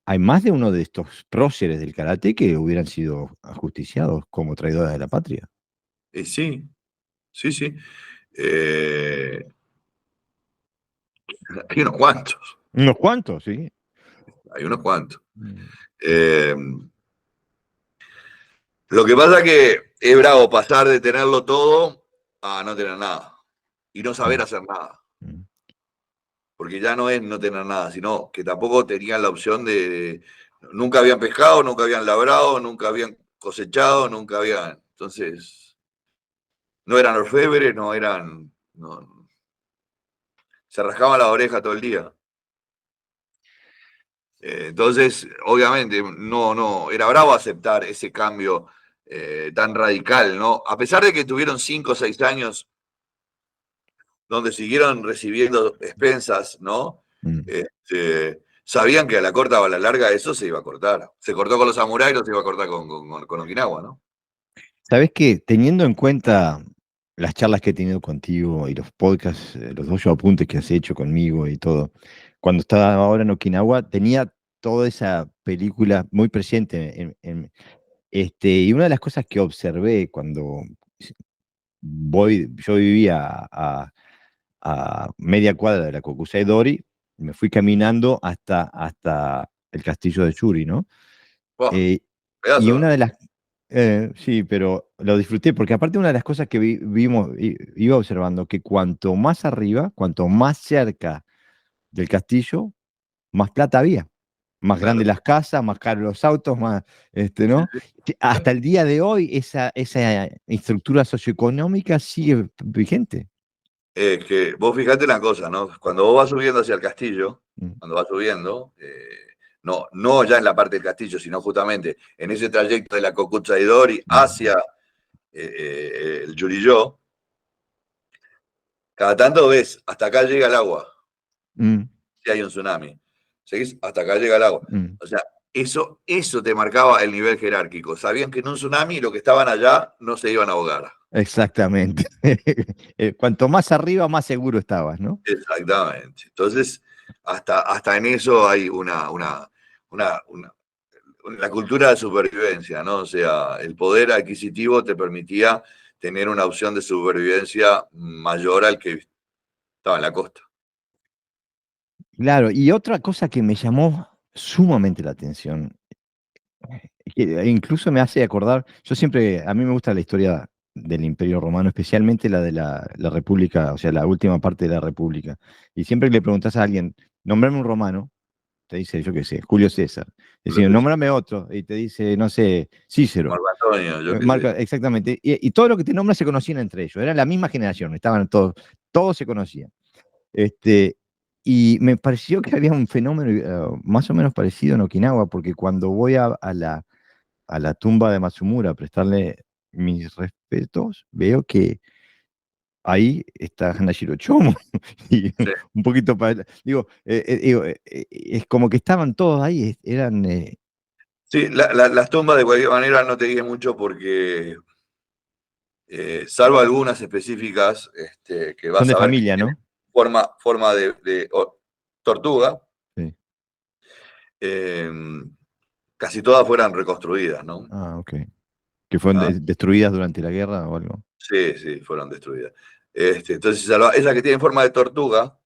hay más de uno de estos próceres del karate que hubieran sido ajusticiados como traidores de la patria. Sí, sí, sí. Eh, hay unos cuantos, Unos cuantos, sí. hay unos cuantos. Mm. Eh, lo que pasa es que es bravo pasar de tenerlo todo a no tener nada y no saber Mm. hacer nada. Mm. Porque ya no es no tener nada, sino que tampoco tenían la opción nunca habían pescado, nunca habían labrado, nunca habían cosechado, nunca habían. Entonces, no eran orfebres, no eran. Se rascaban la oreja todo el día. Entonces, obviamente, no, era bravo aceptar ese cambio tan radical, ¿no? A pesar de que tuvieron 5 o 6 años donde siguieron recibiendo expensas, ¿no? Mm. Sabían que a la corta o a la larga eso se iba a cortar. Se cortó con los samuráis, no se iba a cortar con Okinawa, ¿no? ¿Sabes qué? Teniendo en cuenta las charlas que he tenido contigo y los podcasts, los 8 apuntes que has hecho conmigo y todo, cuando estaba ahora en Okinawa, tenía toda esa película muy presente y una de las cosas que observé cuando yo vivía a media cuadra de la Kokusai Dori, me fui caminando hasta el castillo de Yuri, ¿no? ¡Buah! Eh, y Pedazo. una de las... sí, pero lo disfruté, porque aparte una de las cosas que iba observando, que cuanto más arriba, cuanto más cerca del castillo, más plata había. Más Claro. grandes las casas, más caros los autos, más, Sí, ¿no? sí. Que hasta el día de hoy esa estructura socioeconómica sigue vigente. Que vos fijate una cosa, ¿no? Cuando vos vas subiendo hacia el castillo, Mm, cuando vas subiendo, no ya en la parte del castillo, sino justamente en ese trayecto de la Kokutsai-dori mm, hacia el Yuriyo, cada tanto ves, hasta acá llega el agua, mm, si hay un tsunami. ¿Seguís? Hasta acá llega el agua. mm. O sea, eso te marcaba el nivel jerárquico. Sabían que en un tsunami los que estaban allá no se iban a ahogar. Exactamente. Cuanto más arriba, más seguro estabas, ¿no? Exactamente. Entonces, hasta en eso hay la cultura de supervivencia, ¿no? O sea, el poder adquisitivo te permitía tener una opción de supervivencia mayor al que estaba en la costa. Claro, y otra cosa que me llamó sumamente la atención, que incluso me hace acordar, a mí me gusta la historia del Imperio Romano, especialmente la de la República, o sea, la última parte de la República. Y siempre que le preguntas a alguien, nombrame un romano, te dice, yo qué sé, Julio César. Es decir, Entonces, nómbrame otro, y te dice, no sé, Cícero. Marco Antonio, yo qué Marco, sé. exactamente. Y todo lo que te nombra se conocían entre ellos, eran la misma generación, estaban todos se conocían. Este, y me pareció que había un fenómeno más o menos parecido en Okinawa, porque cuando voy a la tumba de Matsumura a prestarle mis respetos, veo que ahí está Hanashiro Chomo. Y Sí, un poquito para... es como que estaban todos ahí, eran... sí, las tumbas de cualquier manera no te guíes mucho porque, salvo algunas específicas que son vas de a ver que familia, tienen ¿no? forma de tortuga, Sí. eh, casi todas fueran reconstruidas, ¿no? Ah, ok. Que fueron ¿Ah? destruidas durante la guerra o algo. Sí, sí, fueron destruidas. Entonces, esas que tienen forma de tortuga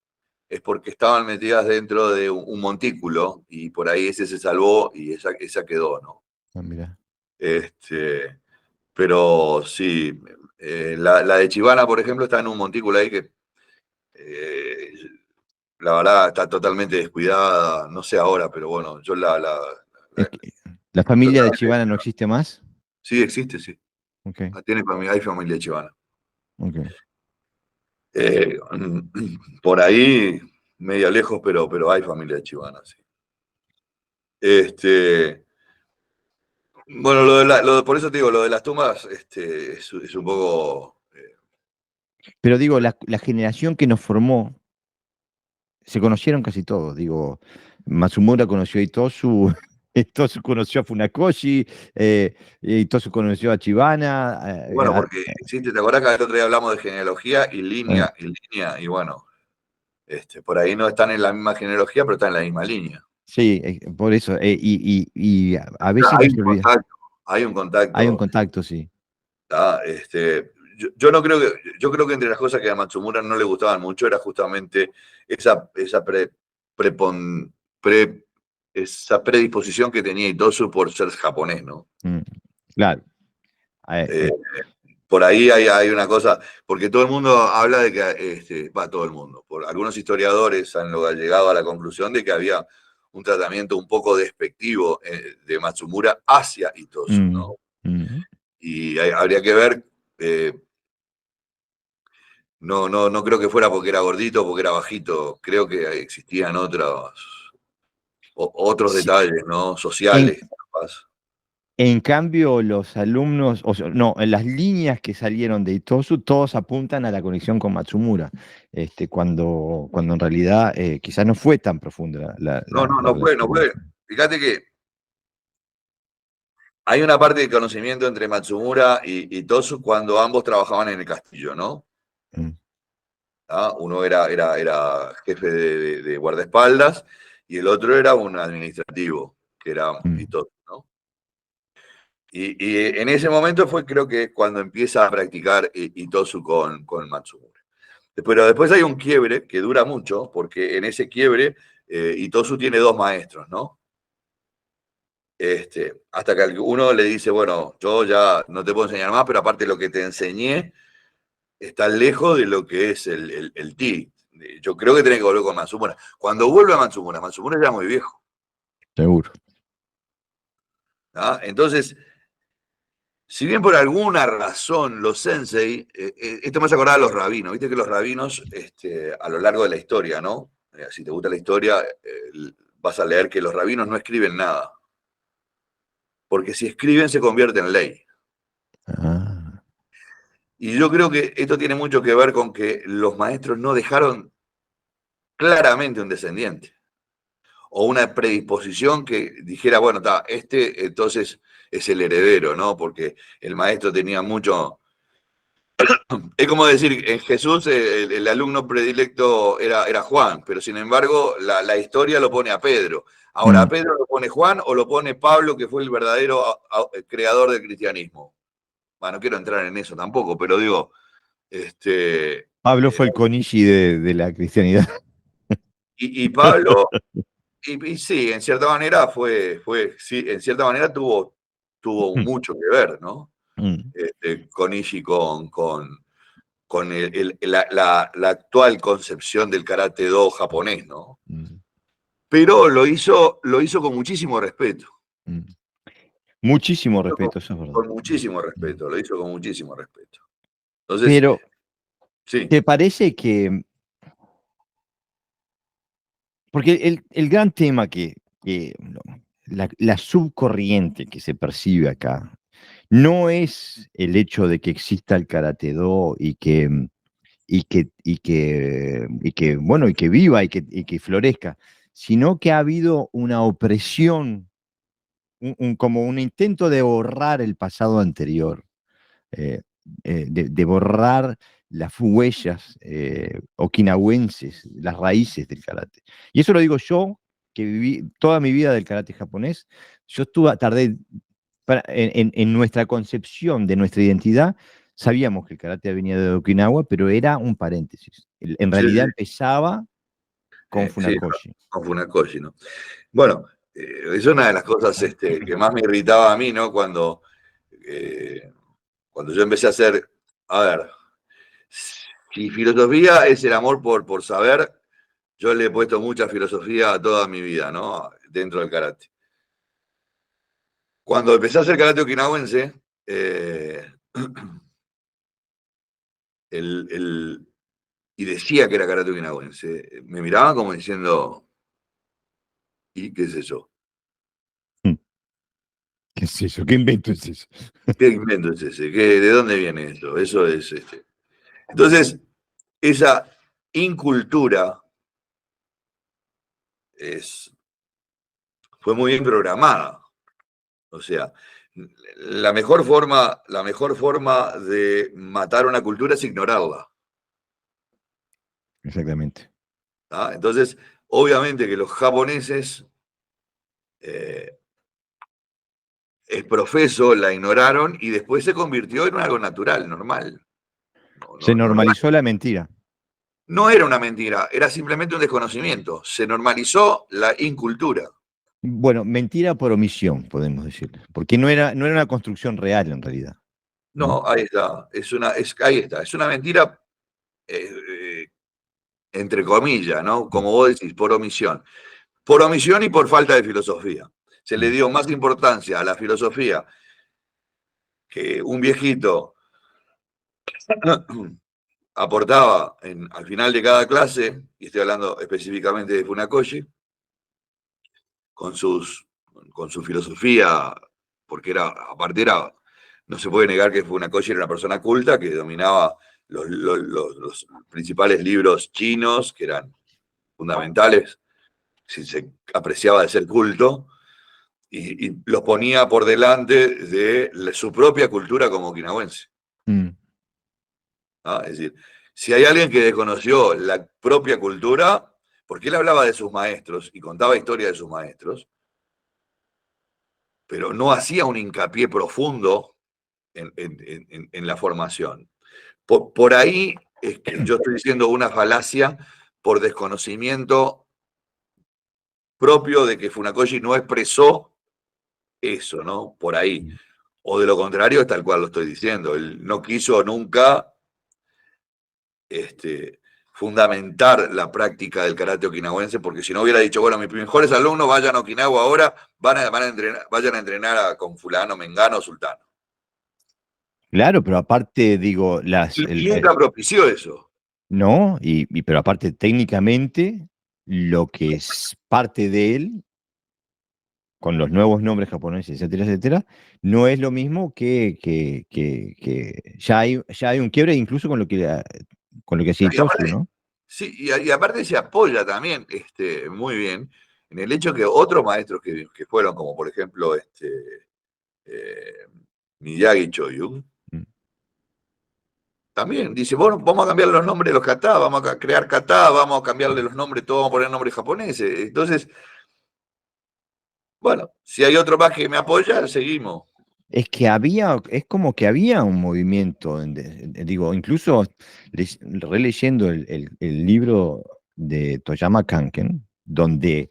es porque estaban metidas dentro de un montículo y por ahí ese se salvó y esa quedó, ¿no? Ah, mira. Este, pero sí, la de Chivana, por ejemplo, está en un montículo ahí que eh, la verdad está totalmente descuidada, no sé ahora, pero bueno, Es la- que la familia de totalmente, Chivana no existe más. sí existe, sí. Ok, Hay familia Chivana. ok. Eh, por ahí, medio lejos, pero hay familia chivana, sí. Este, bueno, por eso te digo, lo de las tumbas es un poco. Pero digo, la generación que nos formó, se conocieron casi todos. Digo, Matsumura conoció a Itosu, Itosu conoció a Funakoshi, Itosu conoció a Chibana. Bueno, porque existe, ¿te acordás que el otro día hablamos de genealogía Eh, y bueno, por ahí no están en la misma genealogía, pero están en la misma línea. sí, por eso. Y a O sea, veces nos olvida. hay un Hay un contacto. contacto, sí. ¿Tá? Yo no creo yo creo que entre las cosas que a Matsumura no le gustaban mucho era justamente esa, prepon- pre- esa predisposición que tenía Itosu por ser japonés, ¿no? Mm, claro. Eh, por ahí hay una cosa, porque todo el mundo habla de que, todo el mundo, por algunos historiadores han llegado a la conclusión de que había un tratamiento un poco despectivo de Matsumura hacia Itosu, Mm, ¿no? mm. Y habría que ver. No creo que fuera porque era gordito o porque era bajito. Creo que existían otros. otros Sí, detalles, ¿no? en, Sociales, capaz. en cambio, los alumnos, o sea, no, en las líneas que salieron de Itosu, todos apuntan a la conexión con Matsumura, cuando en realidad quizás no fue tan profunda No, no, la no puede, no relación. puede. Fíjate que hay una parte de conocimiento entre Matsumura y Tosu cuando ambos trabajaban en el castillo, ¿no? Mm, ¿Ah? Uno era jefe de guardaespaldas y el otro era un administrativo, que era mm, Itosu, ¿no? Y en ese momento fue, creo que, cuando empieza a practicar Itosu con Matsumura. Pero después hay un quiebre que dura mucho, porque en ese quiebre Itosu tiene dos maestros, ¿no? Hasta que uno le dice, bueno, yo ya no te puedo enseñar más, pero aparte lo que te enseñé está lejos de lo que es el ti. Yo creo que tiene que volver con Matsumura. Cuando vuelve a Matsumura, Matsumura ya muy viejo. seguro. ¿Ah? Entonces, si bien por alguna razón los sensei, esto me hace acordar a los rabinos, viste que los rabinos a lo largo de la historia, ¿no? Si te gusta la historia, vas a leer que los rabinos no escriben nada, porque si escriben se convierte en ley. Ah, Y yo creo que esto tiene mucho que ver con que los maestros no dejaron claramente un descendiente o una predisposición que dijera, bueno, entonces es el heredero, ¿no? Porque el maestro tenía mucho. Es como decir, en Jesús el alumno predilecto era Juan, pero sin embargo la historia lo pone a Pedro. Ahora, ¿a mm. Pedro lo pone Juan o lo pone Pablo, que fue el verdadero creador del cristianismo? Bueno, no quiero entrar en eso tampoco, pero digo, este, Pablo fue el Konishi de la cristianidad. y Pablo, y sí, en cierta manera sí, en cierta manera tuvo Mm, mucho que ver, ¿no? mm, Con Ishii, con la actual concepción del karate do japonés, ¿no? mm, Pero lo hizo con muchísimo respeto. mm. Muchísimo Lo hizo respeto, eso es verdad. con muchísimo Mm. respeto, lo hizo con muchísimo respeto. Entonces, Pero, sí, ¿te parece que, porque el gran tema no, la subcorriente que se percibe acá, no es el hecho de que exista el Karate Do bueno, y que viva y que florezca, sino que ha habido una opresión, como un intento de borrar el pasado anterior, eh, de borrar las huellas okinawenses, las raíces del karate. Y eso lo digo yo, que viví toda mi vida del karate japonés. Tardé, en nuestra concepción de nuestra identidad, sabíamos que el karate venía de Okinawa, pero era un paréntesis. En sí, realidad sí, empezaba con sí, Funakoshi. con Funakoshi, ¿no? Bueno, es una de las cosas que más me irritaba a mí, ¿no? Eh, cuando yo empecé a hacer, a ver, si filosofía es el amor por saber, yo le he puesto mucha filosofía a toda mi vida, ¿no? Dentro del karate. Cuando empecé a hacer karate okinawense, eh, el, y decía que era karate okinawense, me miraban como diciendo, ¿y qué es eso? Mm, ¿Qué es eso? ¿Qué invento es eso? ¿Qué invento es ese? ¿De dónde viene eso? Eso es Entonces, esa incultura es, fue muy bien programada. O sea, la mejor forma de matar una cultura es ignorarla. Exactamente. ¿Ah? Entonces, obviamente que los japoneses, eh, el profeso la ignoraron y después se convirtió en algo natural, normal. No, Se no, normal. normalizó la mentira. No era una mentira, era simplemente un desconocimiento. Se normalizó la incultura. Bueno, mentira por omisión, podemos decirle, porque no era una construcción real en realidad, ¿no? No, ahí está. Ahí está. Es una mentira, eh, eh, entre comillas, ¿no? Mm, Como vos decís, por omisión. Por omisión y por falta de filosofía. Se le mm, dio más importancia a la filosofía que un viejito aportaba al final de cada clase, y estoy hablando específicamente de Funakoshi, con su filosofía, porque aparte no se puede negar que Funakoshi era una persona culta que dominaba los principales libros chinos, que eran fundamentales, si se apreciaba de ser culto, y los ponía por delante de su propia cultura como okinawense. Mm. ¿No? Es decir, si hay alguien que desconoció la propia cultura, porque él hablaba de sus maestros y contaba historias de sus maestros, pero no hacía un hincapié profundo en la formación. Por ahí es que yo estoy diciendo una falacia por desconocimiento propio de que Funakoshi no expresó eso, ¿no? Por ahí. O de lo contrario, es tal cual lo estoy diciendo. Él no quiso nunca fundamentar la práctica del karate okinawense, porque si no hubiera dicho, bueno, mis mejores alumnos vayan a Okinawa ahora, vayan a entrenar con fulano, mengano, sultano. Claro, pero aparte, digo, Y nunca propició eso. no, pero aparte técnicamente, lo que es parte de él, con los nuevos nombres japoneses, etcétera, etcétera, no es lo mismo que ya hay un quiebre incluso con lo que hacía Y Itosu, aparte, ¿no? sí, y aparte se apoya también muy bien en el hecho que otros maestros que fueron, como por ejemplo eh, Miyagi Choyun, Mm. también dice, bueno, vamos a cambiar los nombres de los kata, vamos a crear kata, vamos a cambiarle los nombres, todos vamos a poner nombres japoneses. Entonces, bueno, si hay otro más que me apoya, seguimos. Es como que había un movimiento, digo, incluso releyendo el libro de Toyama Kanken, donde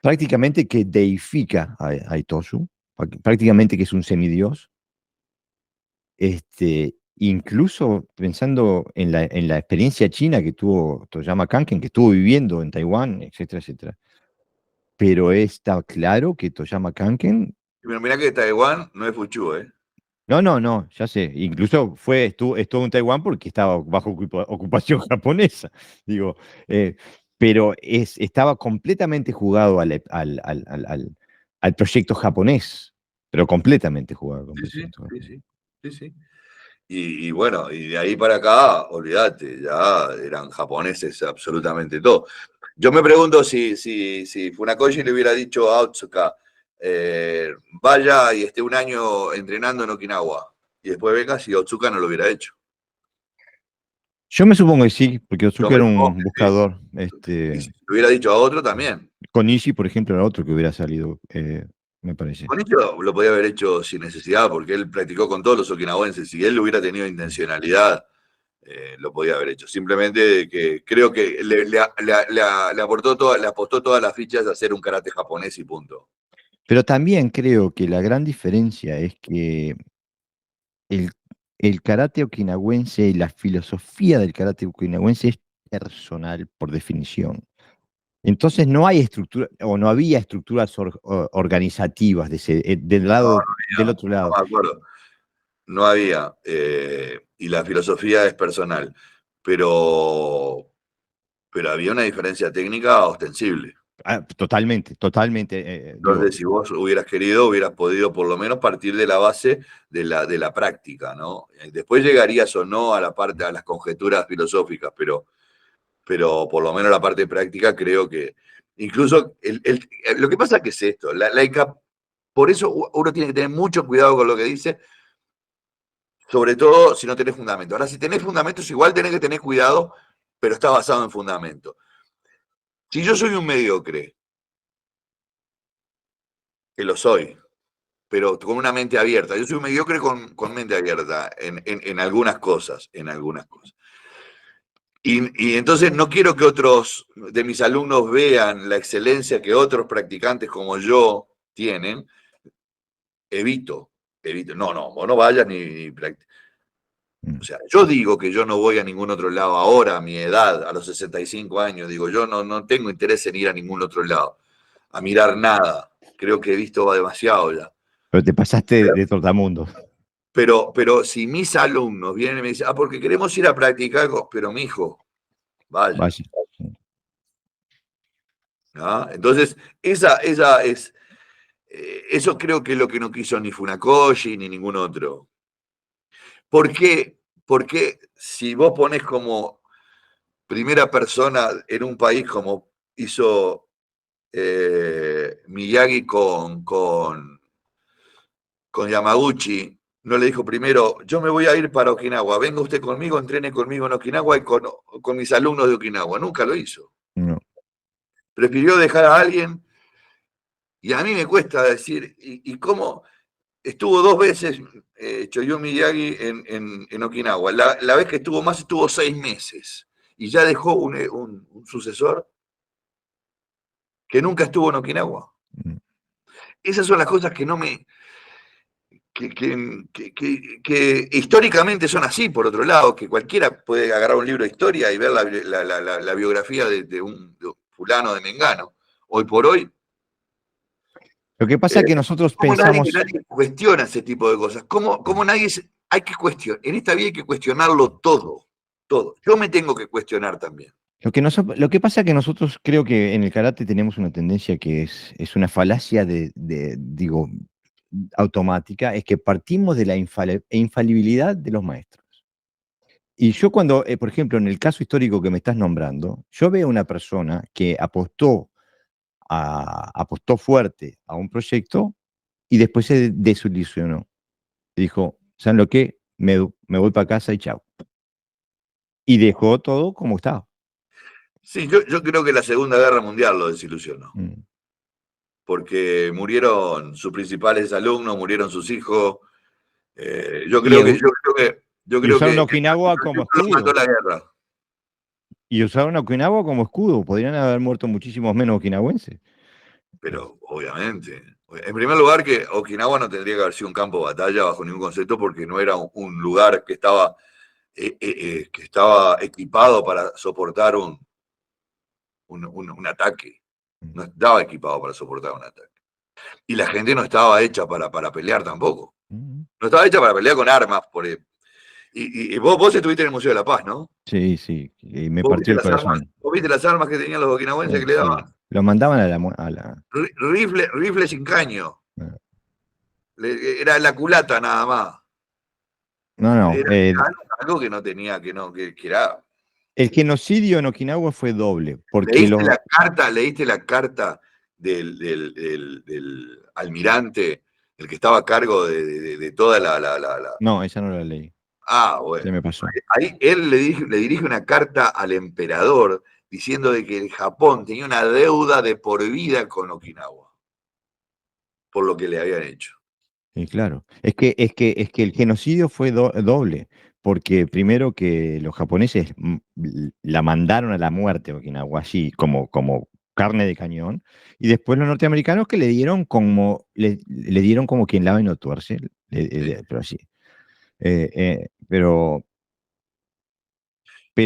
prácticamente que deifica a Itosu, prácticamente que es un semidios, incluso pensando en la experiencia china que tuvo Toyama Kanken, que estuvo viviendo en Taiwán, etcétera, etcétera. Pero está claro que Toyama Kanken, Pero mirá que Taiwán no es Fuchu, ¿eh? no, no, no, ya sé, incluso estuvo en Taiwán porque estaba bajo ocupación japonesa, digo, pero estaba completamente jugado al proyecto japonés, pero completamente jugado con el Sí, sí, proyecto sí, japonés. sí, sí, sí. Y bueno, y de ahí para acá, olvídate, ya eran japoneses absolutamente todo. Yo me pregunto si Funakoshi le hubiera dicho a Otsuka, vaya y esté un año entrenando en Okinawa, y después venga si Otsuka no lo hubiera hecho. Yo me supongo que sí, porque Yo Ozuka me era supongo un que sí. buscador, Y si lo hubiera dicho a otro también. Konishi, por ejemplo, era otro que hubiera salido, me parece. Con esto lo podía haber hecho sin necesidad, porque él practicó con todos los okinawenses. Si él hubiera tenido intencionalidad, lo podía haber hecho. Simplemente que creo que le apostó todas las fichas a hacer un karate japonés y punto. Pero también creo que la gran diferencia es que el, el karate okinawense y la filosofía del karate okinawense es personal por definición. Entonces no hay estructura, o no había estructuras organizativas del otro No lado. me acuerdo. No había. Y la filosofía es personal. Pero, pero había una diferencia técnica ostensible. Ah, totalmente, totalmente. Digo, Entonces, si vos hubieras querido, hubieras podido por lo menos partir de la base de la práctica, ¿no? Después llegarías o no a la parte, a las conjeturas filosóficas, pero por lo menos la parte práctica creo que incluso lo que pasa que es esto, por eso uno tiene que tener mucho cuidado con lo que dice, sobre todo si no tenés fundamento. Ahora, si tenés fundamentos, igual tenés que tener cuidado, pero está basado en fundamento. Si yo soy un mediocre, que lo soy, pero con una mente abierta. Yo soy un mediocre con mente abierta en algunas cosas, en algunas cosas. Y entonces no quiero que otros de mis alumnos vean la excelencia que otros practicantes como yo tienen. Evito. No, no, vos no vayas ni mm. o sea, yo digo que yo no voy a ningún otro lado ahora, a mi edad, a los 65 años, digo, yo no tengo interés en ir a ningún otro lado, a mirar nada. Creo que he visto demasiado ya. Pero te pasaste de trotamundo. Pero si mis alumnos vienen y me dicen, porque queremos ir a practicar, pero mi hijo, vaya. Vaya. ¿Ah? Entonces, eso creo que es lo que no quiso ni Funakoshi ni ningún otro. ¿Por qué? Porque si vos ponés como primera persona en un país como hizo Miyagi con Yamaguchi, no le dijo primero, yo me voy a ir para Okinawa, venga usted conmigo, entrene conmigo en Okinawa y con mis alumnos de Okinawa. Nunca lo hizo. No. Prefirió dejar a alguien, y a mí me cuesta decir, ¿y cómo? Estuvo 2 veces Choyo Miyagi en Okinawa. La vez que estuvo más, estuvo 6 meses. Y ya dejó un sucesor que nunca estuvo en Okinawa. Mm. Esas son las cosas que no me. Que históricamente son así, por otro lado, que cualquiera puede agarrar un libro de historia y ver la biografía de un fulano de Mengano. Hoy por hoy, Lo que pasa es que nosotros ¿cómo pensamos, nadie cuestiona ese tipo de cosas? ¿Cómo nadie hay que cuestionar? En esta vida hay que cuestionarlo todo, todo. Yo me tengo que cuestionar también. lo que pasa es que nosotros creo que en el karate tenemos una tendencia que es una falacia digo, automática, es que partimos de la infalibilidad de los maestros. Y yo cuando, por ejemplo, en el caso histórico que me estás nombrando, yo veo una persona que apostó fuerte a un proyecto y después se desilusionó. Dijo, ¿saben lo que? Me voy para casa y chao. Y dejó todo como estaba. Sí, yo creo que la Segunda Guerra Mundial lo desilusionó, Mm. porque murieron sus principales alumnos, murieron sus hijos. Yo Y, creo que, yo creo que, yo y creo usaron que a el Okinawa como tiempo lo mató escudo. la guerra. Y usaron a Okinawa como escudo. Podrían haber muerto muchísimos menos okinawenses. Pero obviamente. En primer lugar, que Okinawa no tendría que haber sido un campo de batalla bajo ningún concepto, porque no era un lugar que estaba equipado para soportar un ataque. Mm. No estaba equipado para soportar un ataque. Y la gente no estaba hecha para pelear tampoco. Mm. No estaba hecha para pelear con armas. Y vos estuviste en el Museo de la Paz, ¿no? Sí, sí. Y me ¿Vos partió viste el las armas, corazón. vos viste las armas que tenían los okinawenses que le Sí. daban? Lo mandaban a la. Rifle sin caño. Ah. Era la culata nada más. No, no. Era algo que no tenía, que era. El genocidio en Okinawa fue doble, porque Leíste la carta del almirante, el que estaba a cargo de toda No, esa no la leí. Ah, Se bueno. me pasó. Ahí él le dirige una carta al emperador diciendo de que el Japón tenía una deuda de por vida con Okinawa, por lo que le habían hecho. Y claro, es que el genocidio fue doble, porque primero que los japoneses la mandaron a la muerte a Okinawa, así como carne de cañón, y después los norteamericanos que le dieron como quien lava y no tuerce, Sí. pero así. Pero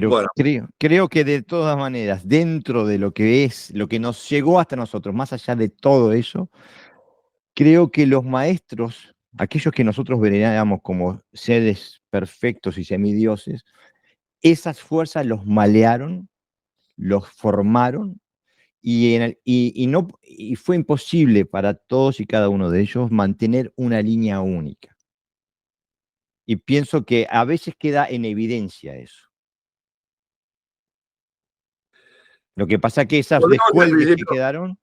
Bueno, creo que de todas maneras, dentro de lo que es, lo que nos llegó hasta nosotros, más allá de todo eso, creo que los maestros, aquellos que nosotros venerábamos como seres perfectos y semidioses, esas fuerzas los malearon, los formaron y fue imposible para todos y cada uno de ellos mantener una línea única. Y pienso que a veces queda en evidencia eso. Lo que pasa que esas volvemos al descuelgues que principio. quedaron.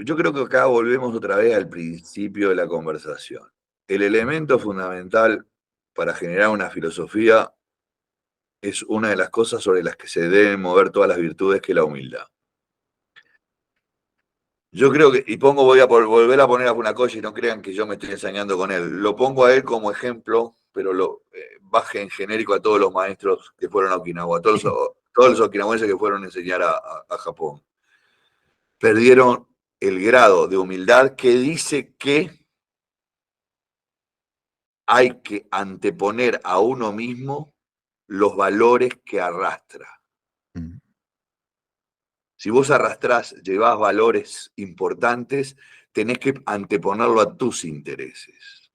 Yo creo que acá volvemos otra vez al principio de la conversación. El elemento fundamental para generar una filosofía es una de las cosas sobre las que se deben mover todas las virtudes, que es la humildad. Yo creo que, voy a volver a poner a Funakoshi, no crean que yo me estoy ensañando con él. Lo pongo a él como ejemplo, pero baje en genérico a todos los maestros que fueron a Okinawa, a todos los okinawenses que fueron a enseñar a Japón. Perdieron el grado de humildad que dice que hay que anteponer a uno mismo los valores que arrastra. Mm. Si vos arrastrás, llevás valores importantes, tenés que anteponerlo a tus intereses.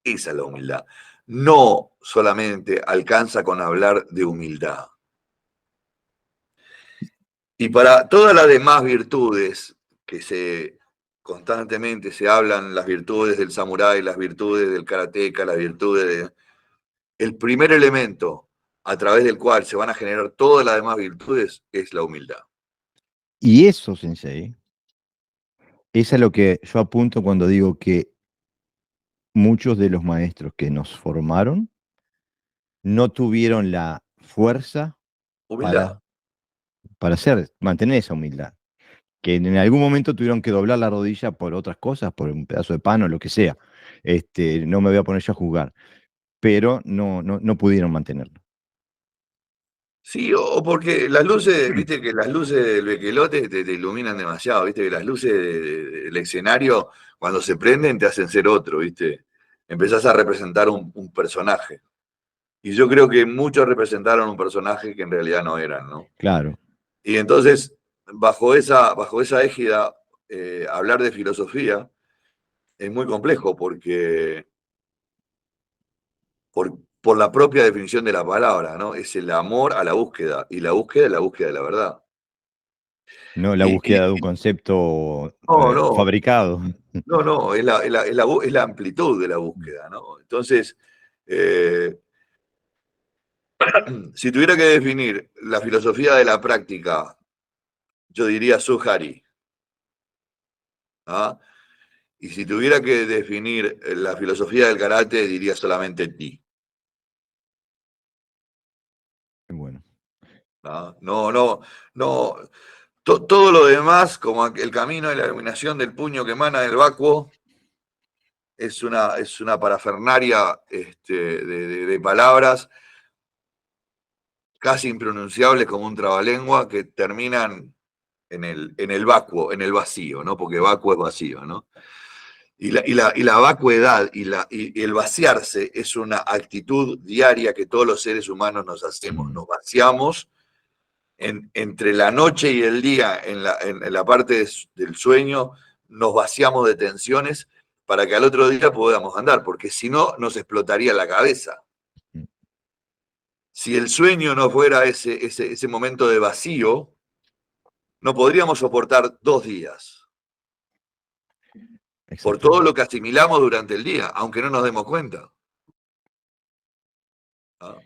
Esa es la humildad. No solamente alcanza con hablar de humildad. Y para todas las demás virtudes que constantemente se hablan, las virtudes del samurái, las virtudes del karateka, las virtudes el primer elemento a través del cual se van a generar todas las demás virtudes es la humildad. Y eso, Sensei, es a lo que yo apunto cuando digo que muchos de los maestros que nos formaron no tuvieron la fuerza Humildad. para, mantener esa humildad. Que en algún momento tuvieron que doblar la rodilla por otras cosas, por un pedazo de pan o lo que sea. No me voy a poner yo a juzgar, pero no pudieron mantenerlo. Sí, o porque las luces, viste que las luces del bequelote te iluminan demasiado, viste que las luces del escenario, cuando se prenden, te hacen ser otro, viste. Empezás a representar un personaje. Y yo creo que muchos representaron un personaje que en realidad no eran, ¿no? Claro. Y entonces, bajo esa égida, hablar de filosofía es muy complejo porque por la propia definición de la palabra, ¿no? Es el amor a la búsqueda, y la búsqueda es la búsqueda de la verdad. No la Y búsqueda de un concepto no, no, fabricado. no, es la amplitud de la búsqueda, ¿no? Entonces, eh, si tuviera que definir la filosofía de la práctica, yo diría Suhari. ¿Ah? Y si tuviera que definir la filosofía del karate, diría solamente Ti. Bueno. ¿Ah? No, no, no. Todo lo demás, como el camino de la iluminación del puño que emana del vacuo, es una parafernaria de palabras casi impronunciables como un trabalengua que terminan en el vacuo, en el vacío, ¿no? Porque vacuo es vacío, ¿no? Y la vacuidad y el vaciarse es una actitud diaria que todos los seres humanos nos hacemos. Nos vaciamos entre la noche y el día, en la parte del sueño, nos vaciamos de tensiones para que al otro día podamos andar, porque si no, nos explotaría la cabeza. Si el sueño no fuera ese momento de vacío, no podríamos soportar 2 días, por todo Exactamente. lo que asimilamos durante el día, aunque no nos demos cuenta. ¿Ah?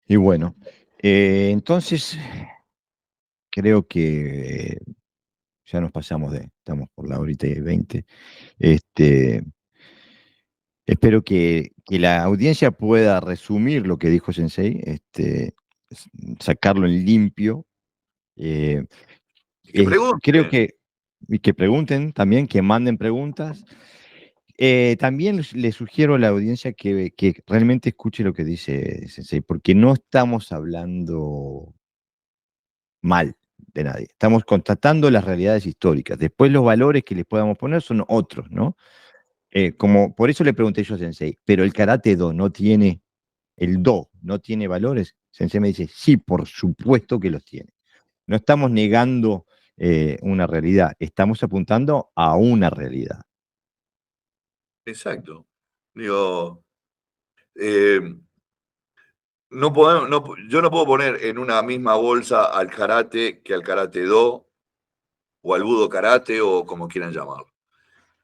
Y bueno, entonces creo que ya nos pasamos estamos por la horita y 20. Este, espero que la audiencia pueda resumir lo que dijo Sensei, sacarlo en limpio. Eh, Y que Creo pregunten. y que pregunten también, que manden preguntas. También le sugiero a la audiencia que realmente escuche lo que dice Sensei, porque no estamos hablando mal de nadie. Estamos constatando las realidades históricas. Después los valores que les podamos poner son otros, ¿no? Como por eso le pregunté yo a Sensei, pero el karate do no tiene, el do no tiene valores. Sensei me dice, sí, por supuesto que los tiene. No estamos negando una realidad, estamos apuntando a una realidad. Exacto. Digo, eh, no podemos, yo no puedo poner en una misma bolsa al karate que al karate do o al budo karate o como quieran llamarlo.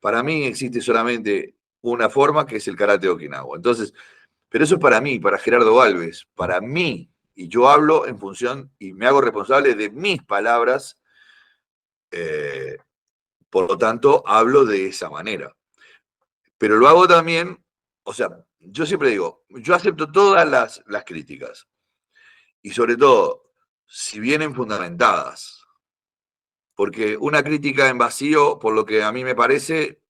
Para mí existe solamente una forma que es el karate Okinawa. Entonces, pero eso es para mí, para Gerardo Alves, para mí. Y yo hablo en función y me hago responsable de mis palabras, eh, por lo tanto, hablo de esa manera. Pero lo hago también, o sea, yo siempre digo, yo acepto todas las críticas y sobre todo, si vienen fundamentadas, porque una crítica en vacío, por lo que a mí me parece,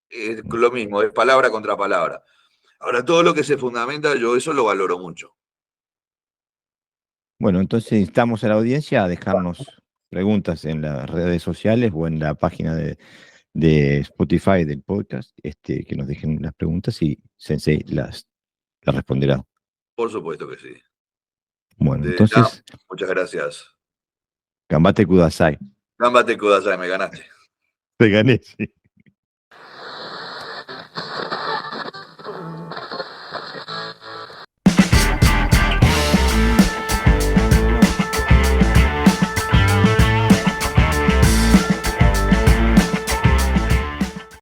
es lo mismo, es palabra contra palabra. Ahora, todo lo que se fundamenta, yo eso lo valoro mucho. Bueno, entonces instamos a la audiencia a dejarnos preguntas en las redes sociales o en la página de Spotify del podcast, que nos dejen las preguntas y Sensei las responderá. Por supuesto que sí. Bueno, De ya, entonces, muchas gracias. Gambate Kudasai. Gambate Kudasai, me ganaste. Te gané, sí.